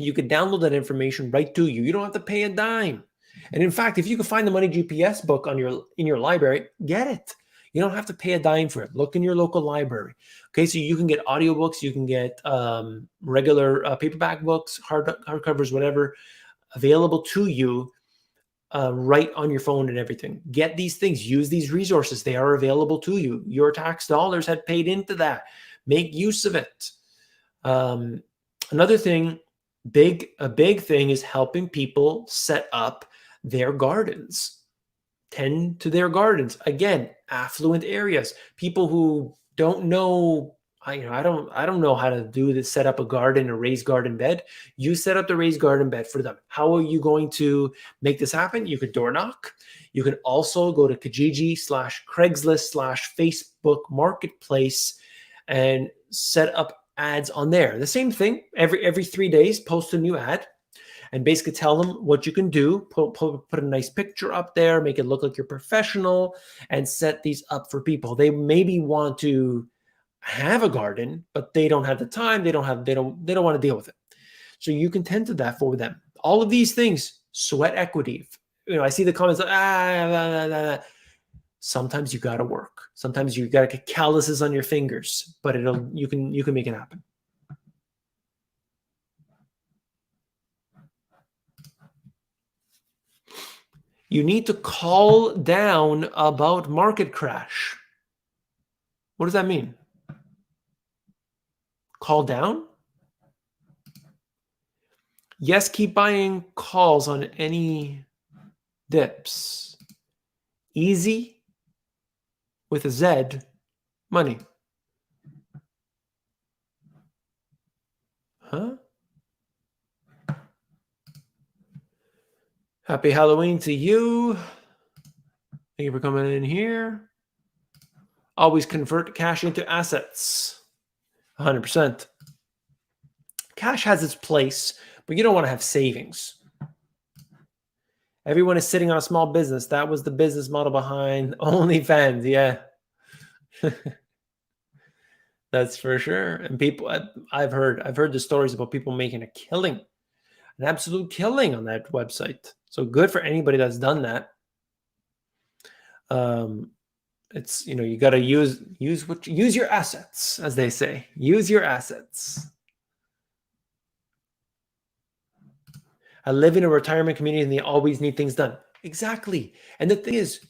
You can download that information right to you. You don't have to pay a dime. And in fact, if you can find the Money GPS book in your library, get it. You don't have to pay a dime for it. Look in your local library. Okay, so you can get audiobooks, you can get regular paperback books, hardcovers, whatever, available to you right on your phone and everything. Get these things. Use these resources. They are available to you. Your tax dollars had paid into that. Make use of it. Another thing, a big thing is helping people set up their gardens, tend to their gardens. Again, affluent areas, people who don't know, I don't know how to do this, set up a garden, a raised garden bed. You set up the raised garden bed for them. How are you going to make this happen? You could door knock. You can also go to Kijiji/Craigslist/Facebook Marketplace and set up ads on there. The same thing, every 3 days, post a new ad and basically tell them what you can do. Put a nice picture up there, make it look like you're professional, and set these up for people. They maybe want to have a garden, but they don't have the time. They don't want to deal with it. So you can tend to that for them. All of these things, sweat equity. I see the comments, sometimes you got to work. Sometimes you got to get calluses on your fingers, but you can make it happen. You need to call down about market crash. What does that mean? Call down? Yes, keep buying calls on any dips. Easy with a Z, money. Huh? Happy Halloween to you. Thank you for coming in here. Always convert cash into assets. 100%. Cash has its place, but you don't want to have savings. Everyone is sitting on a small business. That was the business model behind OnlyFans. Yeah. That's for sure. And people, I've heard the stories about people making a killing, an absolute killing on that website. So good for anybody that's done that. It's, you got to use your assets, as they say. Use your assets. I live in a retirement community and they always need things done. Exactly. And the thing is,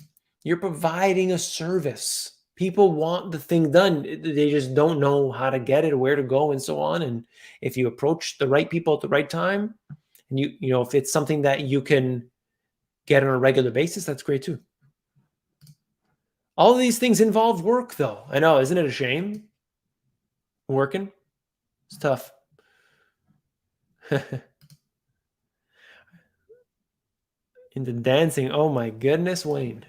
you're providing a service. People want the thing done. They just don't know how to get it, or where to go, and so on. And if you approach the right people at the right time, and if it's something that you can get on a regular basis, that's great too. All of these things involve work, though. I know, isn't it a shame? Working, it's tough. Into dancing. Oh my goodness, Wayne.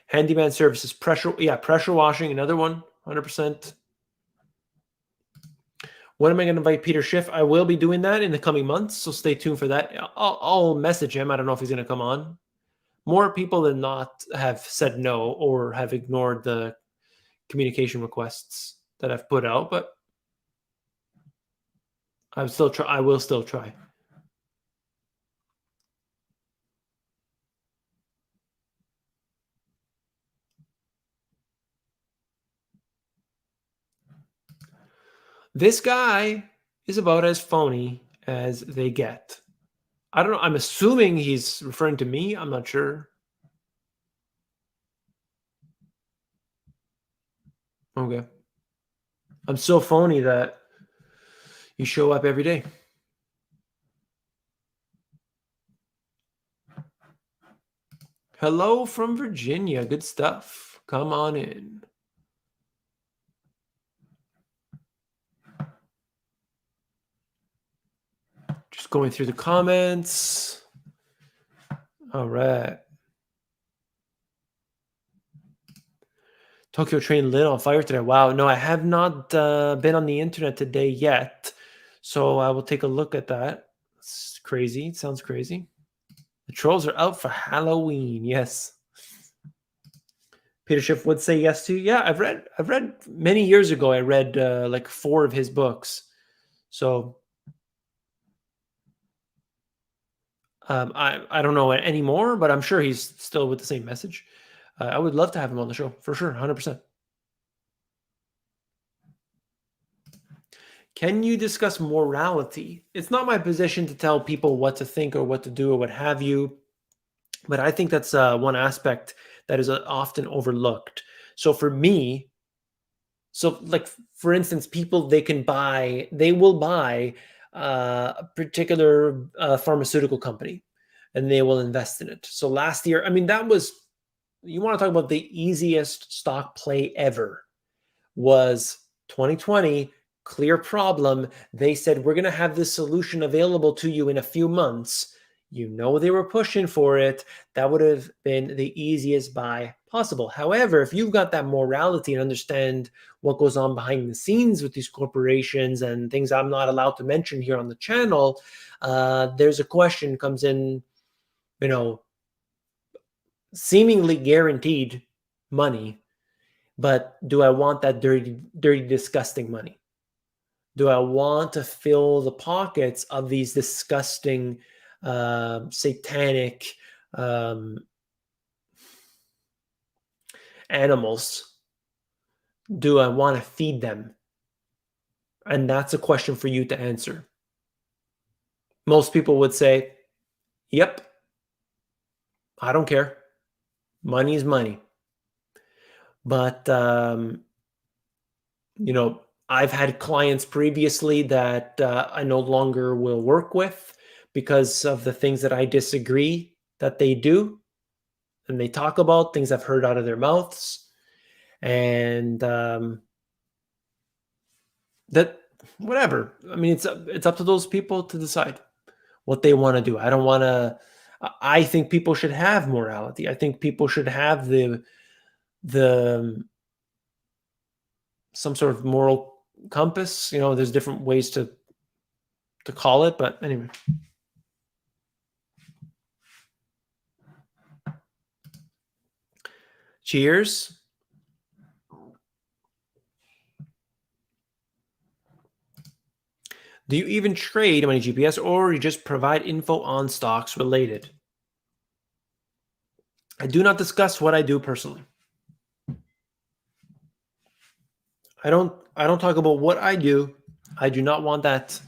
Handyman services, pressure washing, another one, 100%. When am I going to invite Peter Schiff? I will be doing that in the coming months, so stay tuned for that. I'll message him. I don't know if he's going to come on. More people than not have said no or have ignored the communication requests that I've put out, but I will still try. This guy is about as phony as they get. I don't know. I'm assuming he's referring to me. I'm not sure. Okay. I'm so phony that you show up every day. Hello from Virginia. Good stuff. Come on in. Just going through the comments. All right. Tokyo train lit on fire today. Wow. No, I have not been on the internet today yet. So I will take a look at that. It's crazy. It sounds crazy. The trolls are out for Halloween. Yes. Peter Schiff would say yes to. Yeah, I've read many years ago. I read like 4 of his books. So I don't know anymore, but I'm sure he's still with the same message. I would love to have him on the show for sure, 100%. Can you discuss morality? It's not my position to tell people what to think or what to do or what have you, but I think that's one aspect that is often overlooked. So for me, like for instance, people they will buy a particular pharmaceutical company, and they will invest in it. So last year, I mean, you want to talk about the easiest stock play ever, was 2020. Clear problem. They said, we're going to have this solution available to you in a few months. They were pushing for it. That would have been the easiest buy possible. However, if you've got that morality and understand what goes on behind the scenes with these corporations and things I'm not allowed to mention here on the channel, there's a question comes in, seemingly guaranteed money, but do I want that dirty, disgusting money? Do I want to fill the pockets of these disgusting, satanic animals? Do I want to feed them? And that's a question for you to answer. Most people would say, yep, I don't care. Money is money. But you know, I've had clients previously that I no longer will work with because of the things that I disagree that they do and they talk about, things I've heard out of their mouths. And that whatever. I mean, it's up to those people to decide what they want to do. I don't want to. I think people should have morality. I think people should have the some sort of moral compass. You know, there's different ways to call it, but anyway. Cheers. Do you even trade money GPS or you just provide info on stocks related? I do not discuss what I do personally. I don't talk about what I do. I do not want that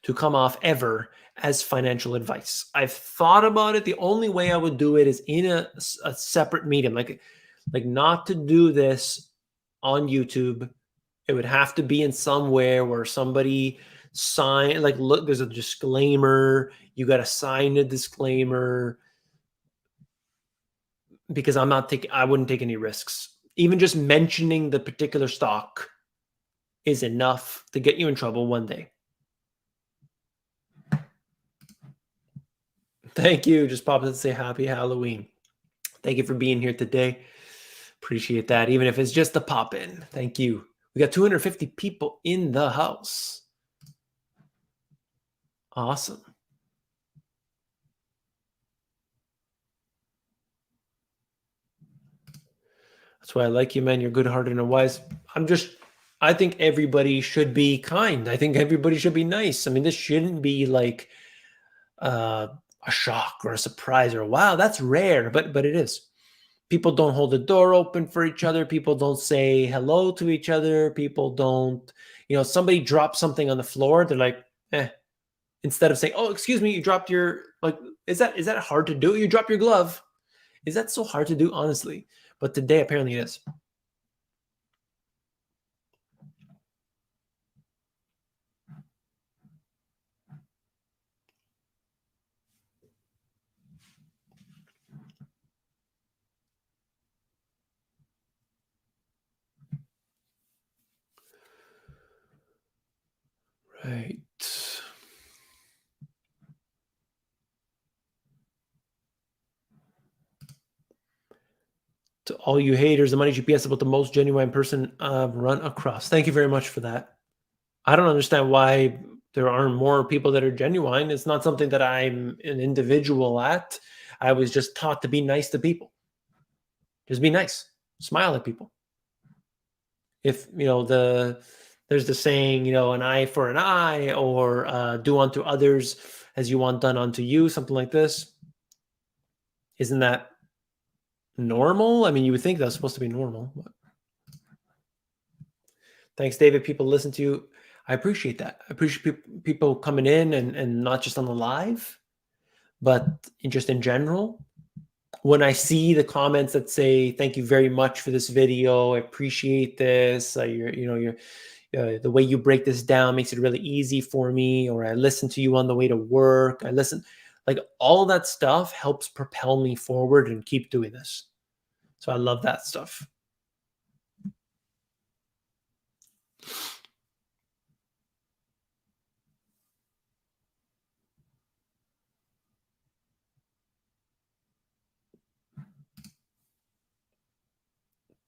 to come off ever as financial advice. I've thought about it. The only way I would do it is in a separate medium, like not to do this on YouTube. It would have to be in somewhere where somebody sign, like, look, there's a disclaimer. You got to sign a disclaimer because I wouldn't take any risks. Even just mentioning the particular stock is enough to get you in trouble one day. Thank you. Just popped in to say happy Halloween. Thank you for being here today. Appreciate that. Even if it's just a pop in. Thank you. We got 250 people in the house. Awesome. That's why I like you, man. You're good hearted and wise. I think everybody should be kind. I think everybody should be nice. I mean, this shouldn't be like a shock or a surprise or wow, that's rare, but it is. People don't hold the door open for each other. People don't say hello to each other. People don't, somebody drops something on the floor. They're like, eh. Instead of saying, oh, excuse me, you dropped your, like, is that hard to do? You drop your glove. Is that so hard to do? Honestly. But today, apparently it is. Right. To all you haters, the Money GPS is about the most genuine person I've run across. Thank you very much for that. I don't understand why there aren't more people that are genuine. It's not something that I'm an individual at. I was just taught to be nice to people. Just be nice. Smile at people. If there's the saying, an eye for an eye, or do unto others as you want done unto you, something like this. Isn't that normal? I mean, you would think that's supposed to be normal. But thanks, David. People listen to you. I appreciate that. I appreciate people coming in and not just on the live, but just in general. When I see the comments that say, thank you very much for this video, I appreciate this, the way you break this down makes it really easy for me, or I listen to you on the way to work, like all that stuff helps propel me forward and keep doing this. So I love that stuff.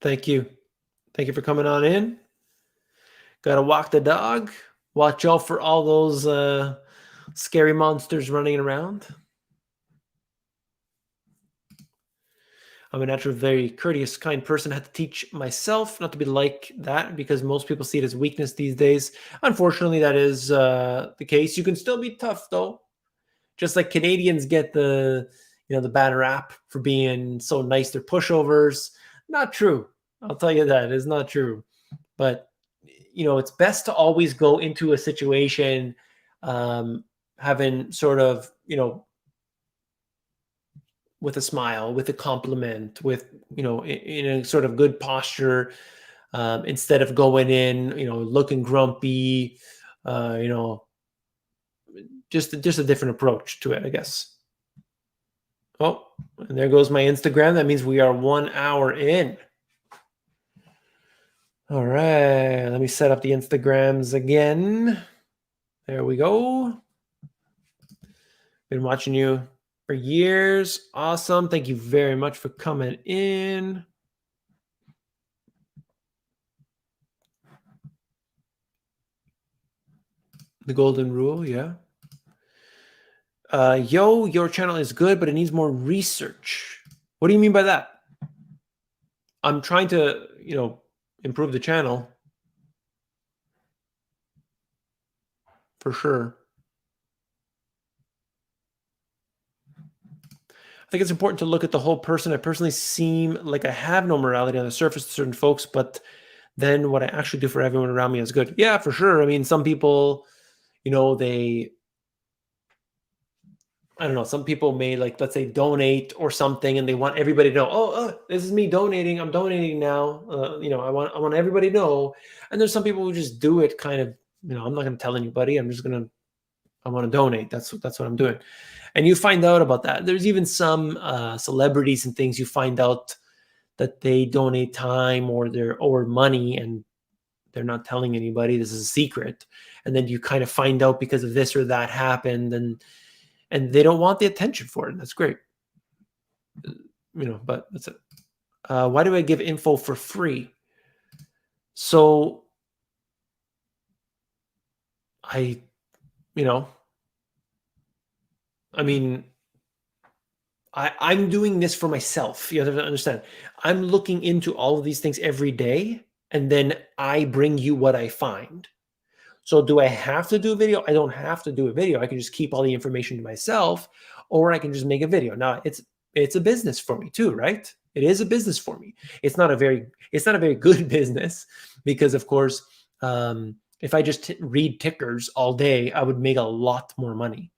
Thank you. Thank you for coming on in. Got to walk the dog. Watch out for all those scary monsters running around. I'm a naturally very courteous, kind person. I had to teach myself not to be like that because most people see it as weakness these days. Unfortunately, that is the case. You can still be tough, though. Just like Canadians get the bad rap for being so nice. They're pushovers. Not true. I'll tell you that. It's not true. But, it's best to always go into a situation having sort of, with a smile, with a compliment, with, in a sort of good posture, instead of going in, looking grumpy, you know, just a different approach to it, I guess. Oh, and there goes my Instagram. That means we are 1 hour in. All right, let me set up the Instagrams again. There we go. Been watching you for years. Awesome. Thank you very much for coming in. The golden rule, yeah. Yo, your channel is good, but it needs more research. What do you mean by that? I'm trying to, improve the channel. For sure. I think it's important to look at the whole person. I personally seem like I have no morality on the surface to certain folks, but then what I actually do for everyone around me is good. Yeah, for sure. I mean, some people, I don't know, some people may, like, let's say, donate or something, and they want everybody to know, this is me donating. I'm donating now. I want everybody to know. And there's some people who just do it kind of, I'm not going to tell anybody. I want to donate. That's what I'm doing. And you find out about that. There's even some celebrities and things, you find out that they donate time or money, and they're not telling anybody. This is a secret. And then you kind of find out because of this or that happened, and they don't want the attention for it. That's great. But that's it. Why do I give info for free? So I'm doing this for myself. You have to understand. I'm looking into all of these things every day, and then I bring you what I find. So do I have to do a video? I don't have to do a video. I can just keep all the information to myself, or I can just make a video. Now, it's a business for me too, right? It is a business for me. It's not a very good business, because, of course, if I just read tickers all day, I would make a lot more money.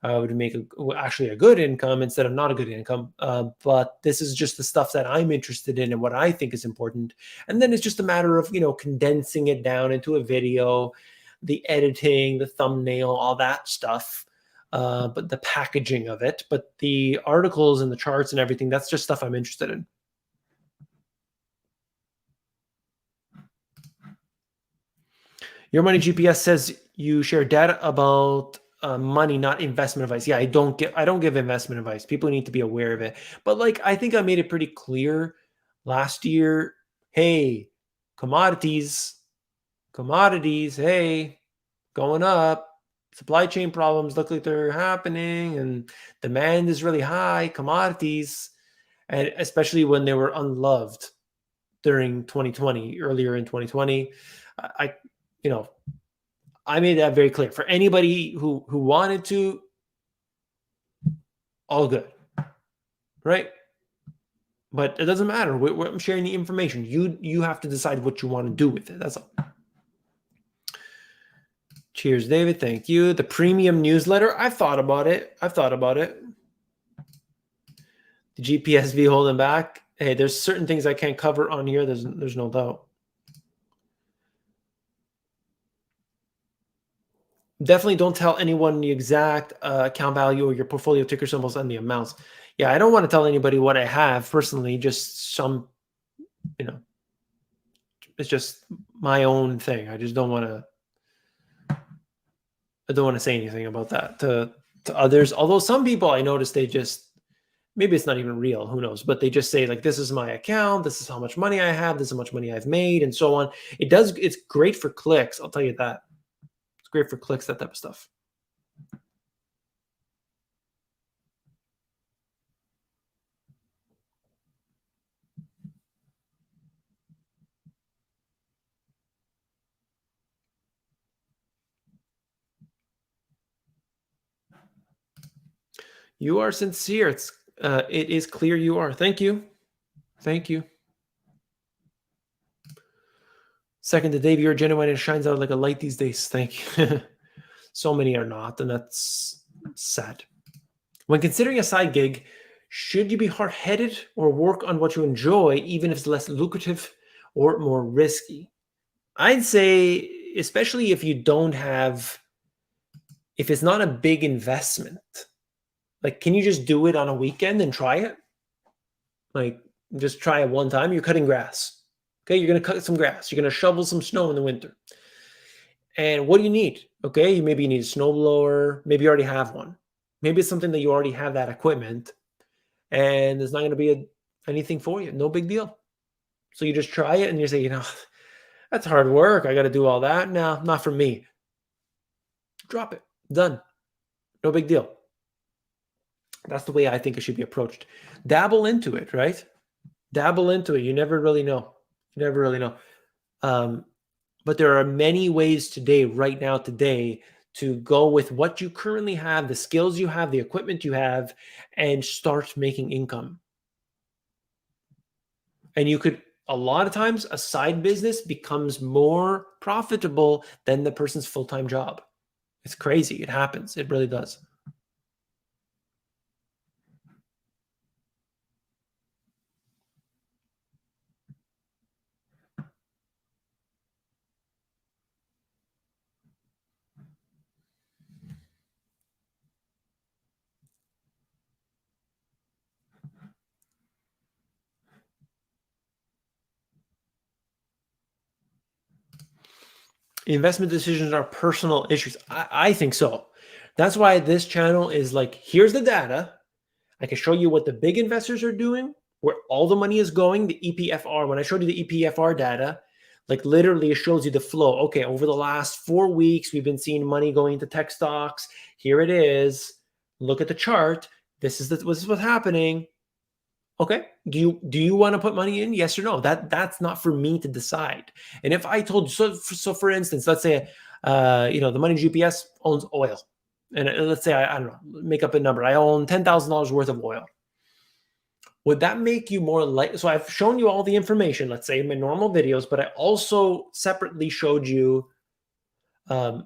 I would make actually a good income instead of not a good income. But this is just the stuff that I'm interested in and what I think is important. And then it's just a matter of, condensing it down into a video, the editing, the thumbnail, all that stuff, but the packaging of it. But the articles and the charts and everything, that's just stuff I'm interested in. Your Money GPS says you share data about money, not investment advice. Yeah, I don't give investment advice. People need to be aware of it. But, like, I think I made it pretty clear last year. Hey, commodities, hey, going up. Supply chain problems look like they're happening, and demand is really high. Commodities, and especially when they were unloved during 2020, earlier in 2020, I made that very clear for anybody who wanted to. All good, right? But it doesn't matter. I'm sharing the information. You have to decide what you want to do with it. That's all. Cheers, David. Thank you. The premium newsletter. I've thought about it. The GPS be holding back. Hey, there's certain things I can't cover on here. There's no doubt. Definitely don't tell anyone the exact account value or your portfolio ticker symbols and the amounts. Yeah, I don't want to tell anybody what I have personally, just some, it's just my own thing. I just don't want to say anything about that to others. Although some people I notice, they just, maybe it's not even real, who knows, but they just say, like, this is my account, this is how much money I have, this is how much money I've made, and so on. It's great for clicks, I'll tell you that. It's great for clicks, that type of stuff. You are sincere. It is clear you are. Thank you. Thank you. Second to Dave, you're genuine and shines out like a light these days. Thank you. So many are not, and that's sad. When considering a side gig, Should you be hard-headed or work on what you enjoy, even if it's less lucrative or more risky? I'd say, especially if you don't have, if it's not a big investment, like, can you just do it on a weekend and try it? Like, just try it one time. You're cutting grass. Okay, you're gonna cut some grass. You're gonna shovel some snow in the winter. And what do you need? Okay, maybe you need a snowblower. Maybe you already have one. Maybe it's something that you already have that equipment, and there's not going to be anything for you. No big deal. So you just try it, and you say, that's hard work. I got to do all that. No, not for me. Drop it. Done. No big deal. That's the way I think it should be approached. Dabble into it, right? Dabble into it. You never really know. You never really know. But there are many ways today, right now, today, to go with what you currently have, the skills you have, the equipment you have, and start making income. And you could, a lot of times, a side business becomes more profitable than the person's full-time job. It's crazy. It happens. It really does. Investment decisions are personal issues. I think so. That's why this channel is like, here's the data. I can show you what the big investors are doing, where all the money is going, the EPFR. When I showed you the EPFR data, like literally it shows you the flow. Okay, over the last 4 weeks, we've been seeing money going into tech stocks. Here it is. Look at the chart. This is what's happening. Okay. Do you want to put money in? Yes or no? That's not for me to decide. And if I told you, so for instance, let's say, the Money GPS owns oil, and let's say I don't know, make up a number. I own $10,000 worth of oil. Would that make you more like? So I've shown you all the information, let's say in my normal videos, but I also separately showed you, the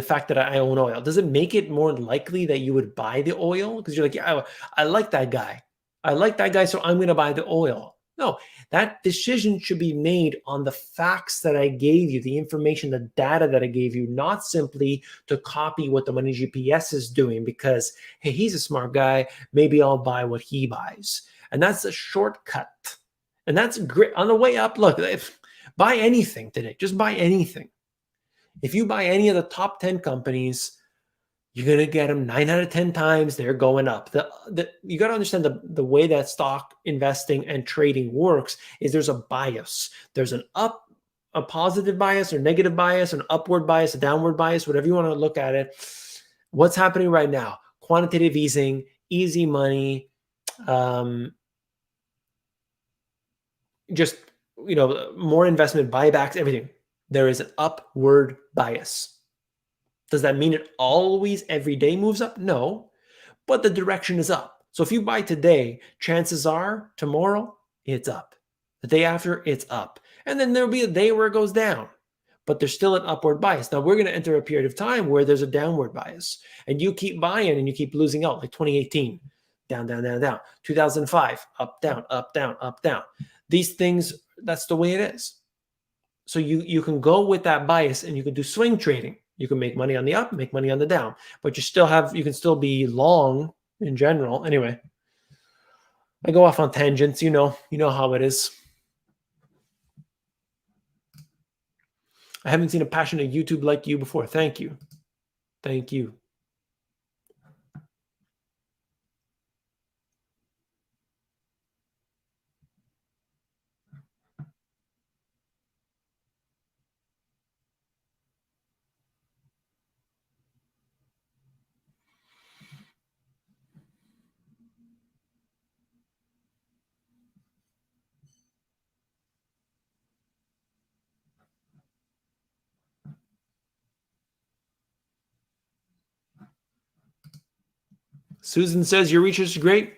fact that I own oil. Does it make it more likely that you would buy the oil? Because you're like, yeah, I like that guy. I like that guy, so I'm going to buy the oil. No, that decision should be made on the facts that I gave you, the information, the data that I gave you, not simply to copy what the Money GPS is doing because, hey, he's a smart guy. Maybe I'll buy what he buys. And that's a shortcut. And that's great. On the way up, look, buy anything today. Just buy anything. If you buy any of the top 10 companies, you're going to get them 9 out of 10 times. They're going up. You got to understand the way that stock investing and trading works is there's a bias. There's a positive bias or negative bias, an upward bias, a downward bias, whatever you want to look at it. What's happening right now? Quantitative easing, easy money, just, more investment, buybacks, everything. There is an upward bias. Does that mean it always every day moves up? No, but the direction is up. So if you buy today, chances are tomorrow it's up. The day after it's up. And then there'll be a day where it goes down, but there's still an upward bias. Now we're going to enter a period of time where there's a downward bias and you keep buying and you keep losing out, like 2018, down, down, down, down. 2005, up, down, up, down, up, down. These things, that's the way it is. So you can go with that bias and you can do swing trading. You can make money on the up, make money on the down, but you can still be long in general. Anyway, I go off on tangents. You know how it is. I haven't seen a passionate YouTube like you before. Thank you. Thank you. Susan says your research is great.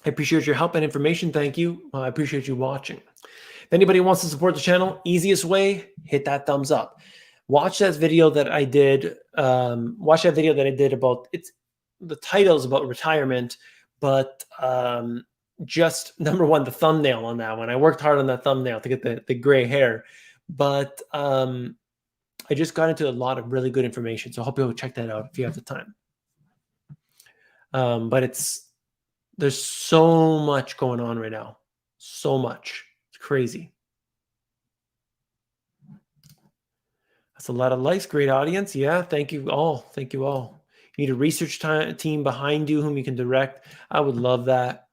I appreciate your help and information. Thank you. I appreciate you watching. If anybody wants to support the channel, easiest way, hit that thumbs up. Watch that video that I did. About the title is about retirement. but just number one, the thumbnail on that one. I worked hard on that thumbnail to get the gray hair, but I just got into a lot of really good information. So I hope you'll check that out if you have the time. But there's so much going on right now. So much. It's crazy. That's a lot of likes. Great audience. Yeah. Thank you all. Thank you all. You need a research team behind you whom you can direct. I would love that.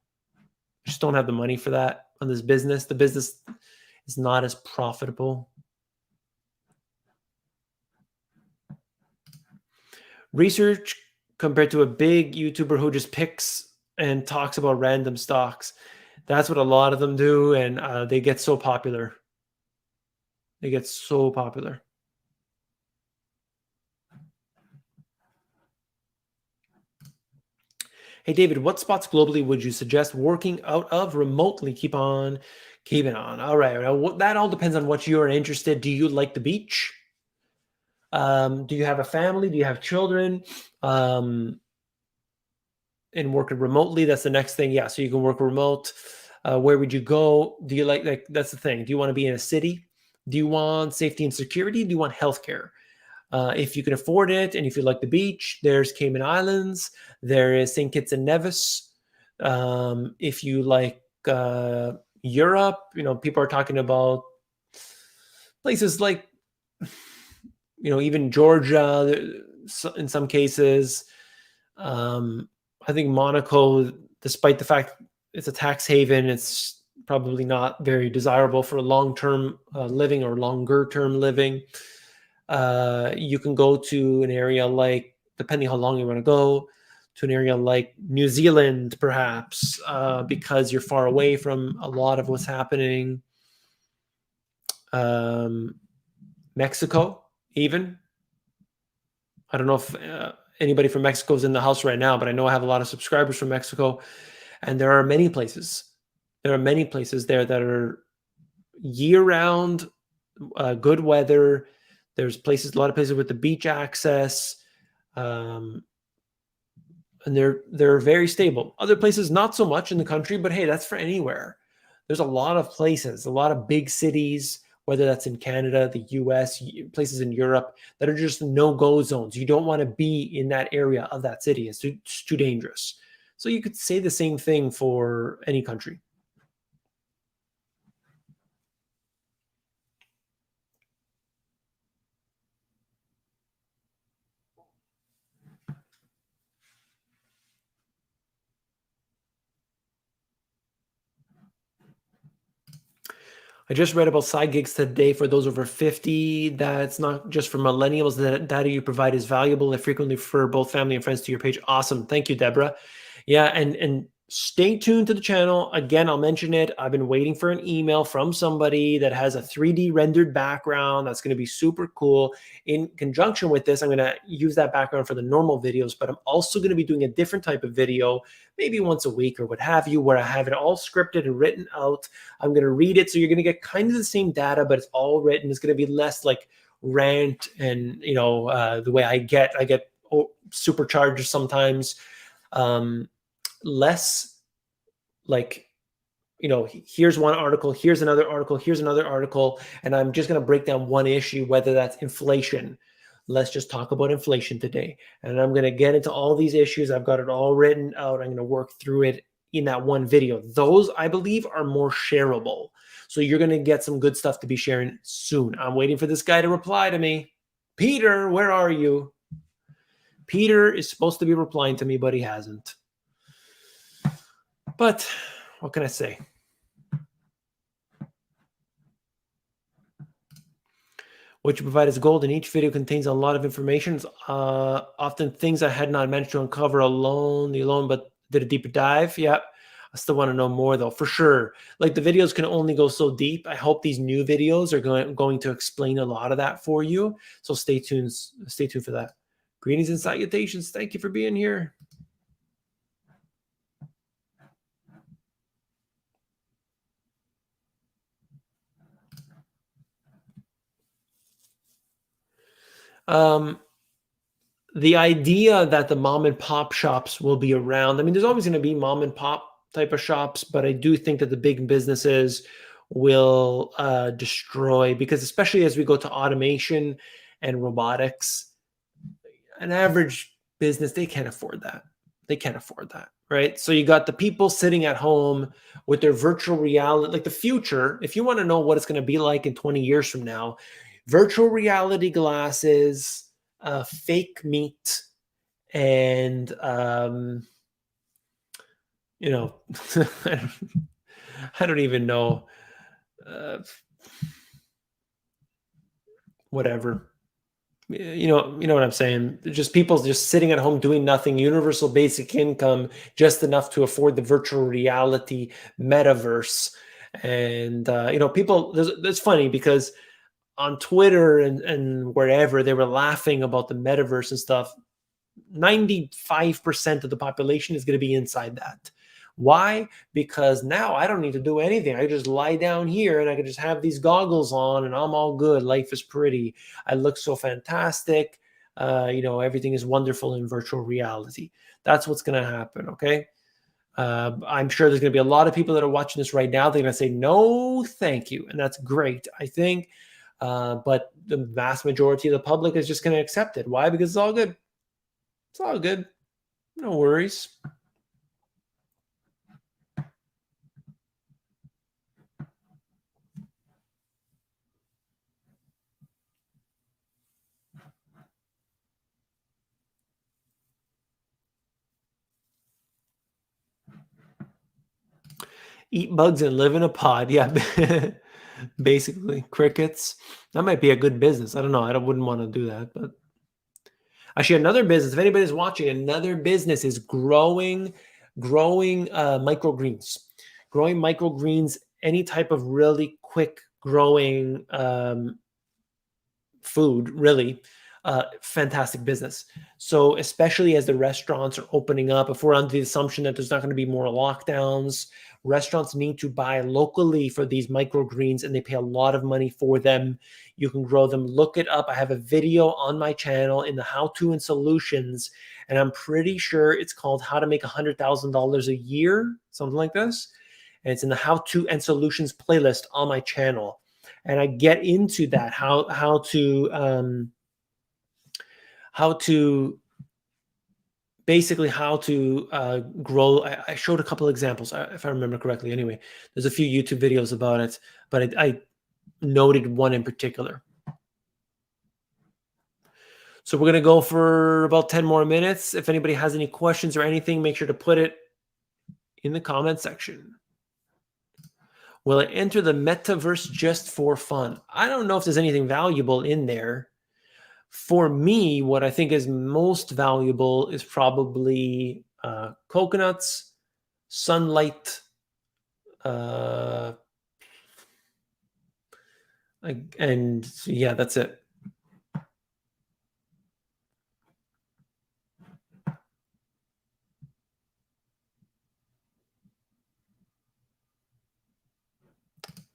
Just don't have the money for that on this business. The business is not as profitable. Research compared to a big YouTuber who just picks and talks about random stocks. That's what a lot of them do, and they get so popular. They get so popular. Hey, David, what spots globally would you suggest working out of remotely? Keep on keeping on. All right. Well, that all depends on what you are interested. Do you like the beach? Do you have a family? Do you have children? And working remotely, that's the next thing. Yeah, so you can work remote. Where would you go? Do you like that's the thing. Do you want to be in a city? Do you want safety and security? Do you want healthcare? If you can afford it and if you like the beach, there's Cayman Islands, there is St. Kitts and Nevis. If you like Europe, people are talking about places like, even Georgia in some cases. I think Monaco, despite the fact it's a tax haven, it's probably not very desirable for long-term living or longer-term living. You can go to an area like, depending how long you want to go, to an area like New Zealand, perhaps, because you're far away from a lot of what's happening. Mexico, even. I don't know if anybody from Mexico is in the house right now, but I know I have a lot of subscribers from Mexico, and there are many places. There are many places there that are year-round, good weather. There's a lot of places with the beach access, and they're very stable. Other places, not so much in the country, but hey, that's for anywhere. There's a lot of places, a lot of big cities, whether that's in Canada, the US, places in Europe, that are just no-go zones. You don't want to be in that area of that city. It's too dangerous. So you could say the same thing for any country. I just read about side gigs today for those over 50. That's not just for millennials. That data you provide is valuable and frequently refer both family and friends to your page. Awesome. Thank you, Deborah. Yeah, and stay tuned to the channel. Again, I'll mention it. I've been waiting for an email from somebody that has a 3D rendered background. That's going to be super cool. In conjunction with this, I'm going to use that background for the normal videos, but I'm also going to be doing a different type of video, maybe once a week or what have you, where I have it all scripted and written out. I'm going to read it. So you're going to get kind of the same data, but it's all written. It's going to be less like rant and, the way I get supercharged sometimes. Less like, here's one article, here's another article, here's another article, and I'm just going to break down one issue, whether that's inflation. Let's just talk about inflation today. And I'm going to get into all these issues. I've got it all written out. I'm going to work through it in that one video. Those, I believe, are more shareable. So you're going to get some good stuff to be sharing soon. I'm waiting for this guy to reply to me. Peter, where are you? Peter is supposed to be replying to me, but he hasn't. But what can I say? What you provide as gold, and each video contains a lot of information. Often things I had not managed to uncover alone, but did a deeper dive. Yeah, I still want to know more though, for sure. Like the videos can only go so deep. I hope these new videos are going to explain a lot of that for you. So stay tuned. Stay tuned for that. Greetings and salutations. Thank you for being here. the idea that the mom and pop shops will be around, I mean, there's always going to be mom and pop type of shops, but I do think that the big businesses will destroy, because especially as we go to automation and robotics, an average business, they can't afford that. They can't afford that, right? So you got the people sitting at home with their virtual reality, like the future. If you want to know what it's going to be like in 20 years from now, virtual reality glasses, fake meat, and you know, I don't even know, uh, whatever. You know what I'm saying? Just people just sitting at home doing nothing, universal basic income, just enough to afford the virtual reality metaverse. And people. That's funny because on Twitter and wherever they were laughing about the metaverse and stuff. 95% of the population is going to be inside that. Why? Because now I don't need to do anything. I just lie down here and I can just have these goggles on and I'm all good. Life is pretty. I look so fantastic. Everything is wonderful in virtual reality. That's what's going to happen. Okay. I'm sure there's going to be a lot of people that are watching this right now. They're going to say, no, thank you. And that's great, I think. But the vast majority of the public is just going to accept it. Why? Because it's all good. It's all good. No worries. Eat bugs and live in a pod. Yeah. Basically, crickets. That might be a good business. I don't know. Wouldn't want to do that. But actually, another business, if anybody's watching, another business is growing microgreens. Growing microgreens, any type of really quick growing food, really fantastic business. So especially as the restaurants are opening up, if we're under the assumption that there's not going to be more lockdowns, restaurants need to buy locally for these microgreens and they pay a lot of money for them. You can grow them. Look it up. I have a video on my channel in the how-to and solutions, and I'm pretty sure it's called how to make $100,000 a year, something like this. And it's in the how-to and solutions playlist on my channel. And I get into that, how to basically how to grow. I showed a couple examples, if I remember correctly. Anyway, there's a few YouTube videos about it, but I noted one in particular. So we're going to go for about 10 more minutes. If anybody has any questions or anything, make sure to put it in the comment section. Will I enter the metaverse just for fun? I don't know if there's anything valuable in there. For me, what I think is most valuable is probably coconuts, sunlight, and yeah, that's it.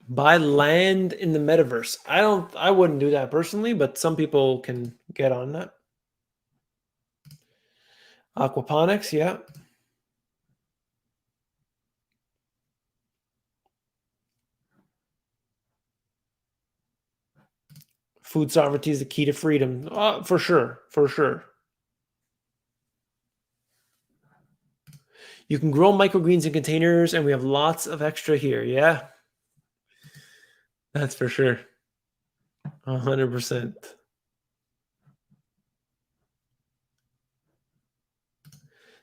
Buy land in the metaverse. I wouldn't do that personally, but some people can get on that. Aquaponics, yeah. Food sovereignty is the key to freedom. For sure, for sure. You can grow microgreens in containers, and we have lots of extra here. Yeah, that's for sure. 100%.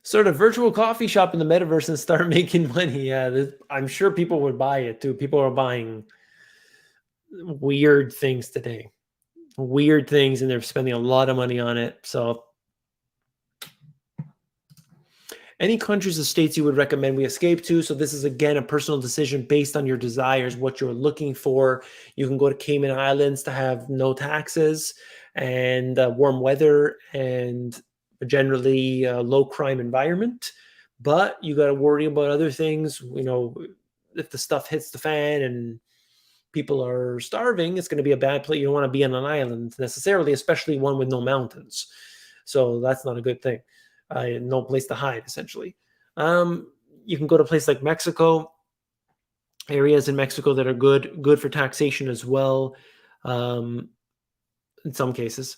Start a virtual coffee shop in the metaverse and start making money. Yeah, I'm sure people would buy it too. People are buying weird things today, weird things, and they're spending a lot of money on it. So, any countries or states you would recommend we escape to? So, this is again a personal decision based on your desires, what you're looking for. You can go to Cayman Islands to have no taxes and warm weather and generally low crime environment, but you got to worry about other things. If the stuff hits the fan and people are starving, it's going to be a bad place. You don't want to be on an island necessarily, especially one with no mountains. So that's not a good thing. No place to hide, essentially. Um, you can go to a place like Mexico, areas in Mexico that are good for taxation as well. Um, in some cases,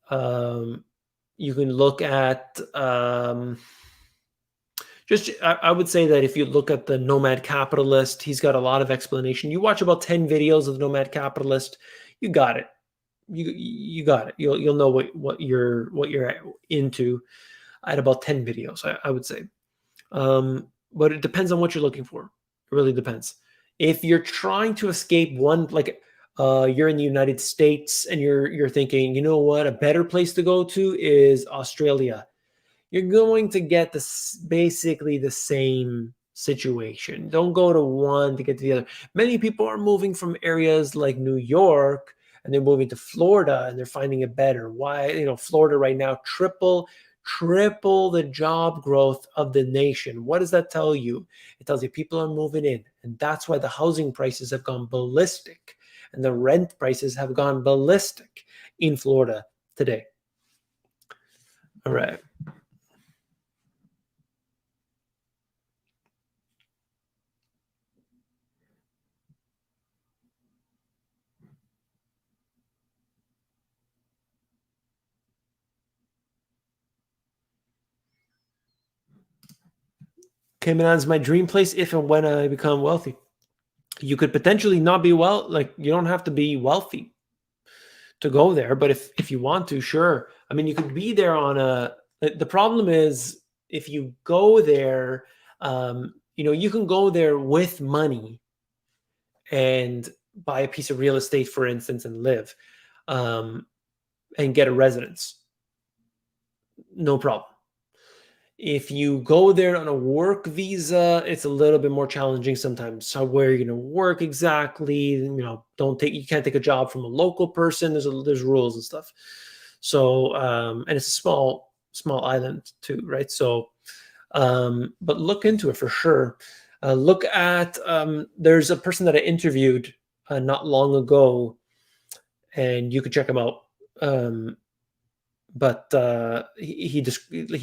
um, you can look at just. I would say that if you look at the Nomad Capitalist, he's got a lot of explanation. You watch about 10 videos of the Nomad Capitalist, you got it. You got it. You'll know what you're into at about 10 videos. I would say. But it depends on what you're looking for. It really depends. If you're trying to escape one, like you're in the United States and you're thinking, you know what, a better place to go to is Australia. You're going to get this basically the same situation. Don't go to one to get to the other. Many people are moving from areas like New York and they're moving to Florida and they're finding it better. Why? Florida right now triple the job growth of the nation. What does that tell you? It tells you people are moving in, and that's why the housing prices have gone ballistic and the rent prices have gone ballistic in Florida today. All right. Cayman Islands is my dream place if and when I become wealthy. You could potentially not be like you don't have to be wealthy to go there, but if you want to, sure. I mean, you could be there on a. The problem is if you go there, you can go there with money and buy a piece of real estate, for instance, and live, um, and get a residence. No problem. If you go there on a work visa, it's a little bit more challenging sometimes. So where you're going to work exactly, you can't take a job from a local person. There's rules and stuff. So and it's a small island too, right? So but look into it for sure. Look at there's a person that I interviewed not long ago, and you could check him out. But he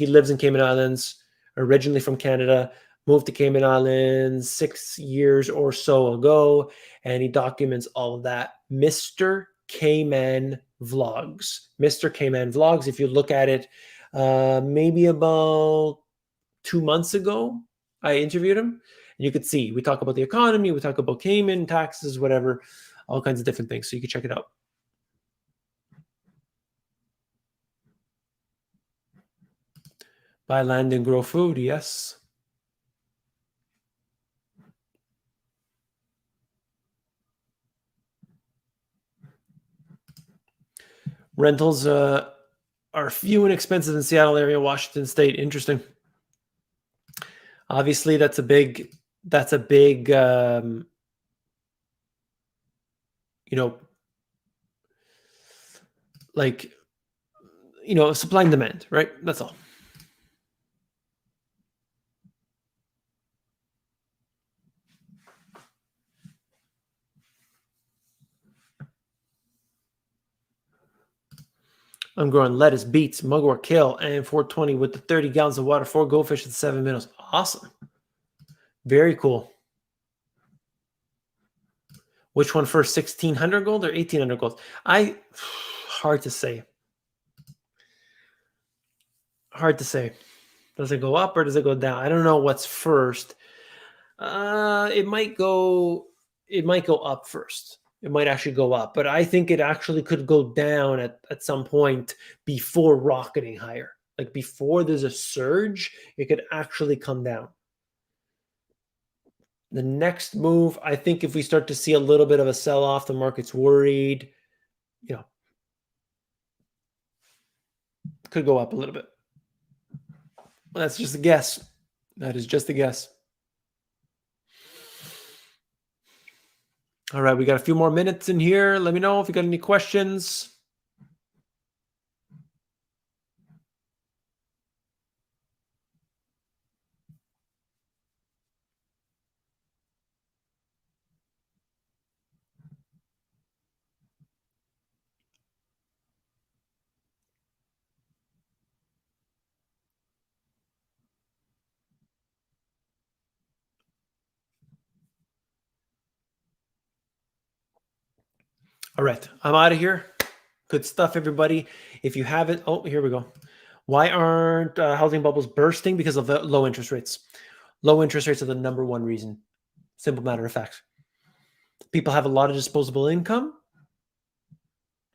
lives in Cayman Islands, originally from Canada, moved to Cayman Islands 6 years or so ago, and he documents all of that. Mr. Cayman Vlogs. Mr. Cayman Vlogs. If you look at it, maybe about 2 months ago, I interviewed him, and you could see we talk about the economy, we talk about Cayman taxes, whatever, all kinds of different things. So you can check it out. Buy land and grow food, yes. Rentals are few and expensive in Seattle area, Washington State. Interesting. Obviously, that's a big you know like supply and demand, right? That's all. I'm growing lettuce, beets, mugwort, kale, and 420 with the 30 gallons of water, 4 goldfish in 7 minutes. Awesome. Very cool. Which one first, 1600 gold or 1800 gold? Hard to say. Hard to say. Does it go up or does it go down? I don't know what's first. It might go up first. It might actually go up, but I think it actually could go down at some point before rocketing higher. Like before there's a surge, it could actually come down. The next move, I think if we start to see a little bit of a sell-off, the market's worried, could go up a little bit. That's just a guess. That is just a guess. All right, we got a few more minutes in here. Let me know if you got any questions. All right, I'm out of here. Good stuff, everybody. If you haven't, oh, here we go. Why aren't housing bubbles bursting? Because of the low interest rates. Low interest rates are the number one reason. Simple matter of fact. People have a lot of disposable income.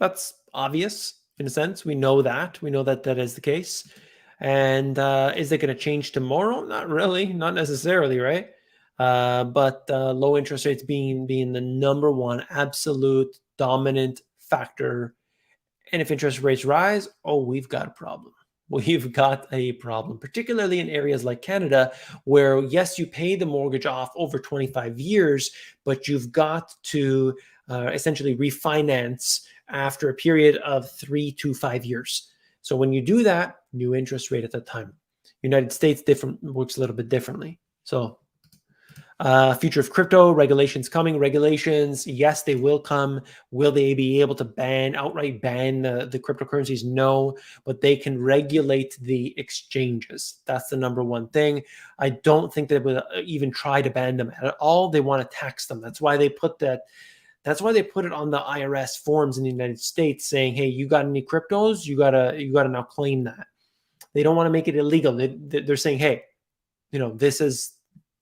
That's obvious in a sense. We know that. We know that that is the case. And is it going to change tomorrow? Not really. Not necessarily, right? But low interest rates being the number one absolute dominant factor. And if interest rates rise, oh, we've got a problem. We've got a problem, particularly in areas like Canada, where yes, you pay the mortgage off over 25 years, but you've got to essentially refinance after a period of 3 to 5 years. So when you do that, new interest rate at the time. United States works a little bit differently. So future of crypto, regulations coming. Regulations, yes, they will come. Will they be able to outright ban the cryptocurrencies? No, but they can regulate the exchanges. That's the number one thing. I don't think they would even try to ban them at all. They want to tax them. That's why they put that. That's why they put it on the IRS forms in the United States saying, hey, you got any cryptos? You gotta now claim that. They don't want to make it illegal. They're saying, hey, this is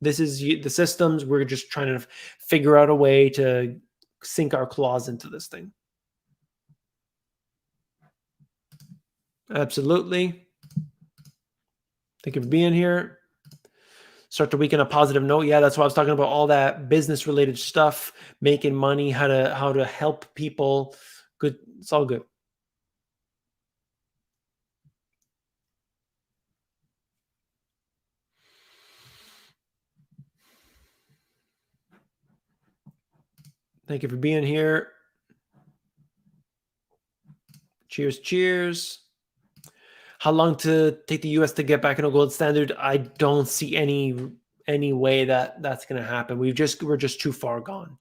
the systems. We're just trying to figure out a way to sink our claws into this thing. Absolutely. Thank you for being here. Start the week on a positive note. Yeah, that's why I was talking about all that business related stuff, making money, how to help people. Good. It's all good. Thank you for being here. Cheers, cheers. How long to take the US to get back in a gold standard? I don't see any way that that's going to happen. We're just too far gone.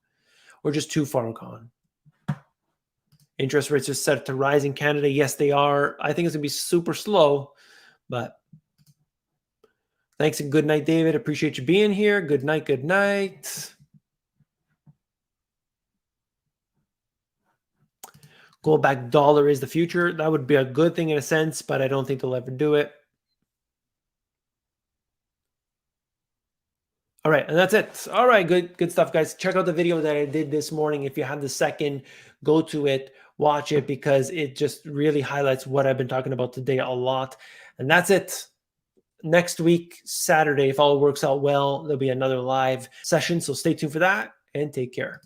We're just too far gone. Interest rates are set to rise in Canada. Yes, they are. I think it's going to be super slow, but thanks and good night, David. Appreciate you being here. Good night. Good night. Gold back dollar is the future. That would be a good thing in a sense, but I don't think they'll ever do it. All right, and that's it. All right, good stuff, guys. Check out the video that I did this morning. If you have the second, go to it, watch it, because it just really highlights what I've been talking about today a lot. And that's it. Next week, Saturday, if all works out well, there'll be another live session. So stay tuned for that and take care.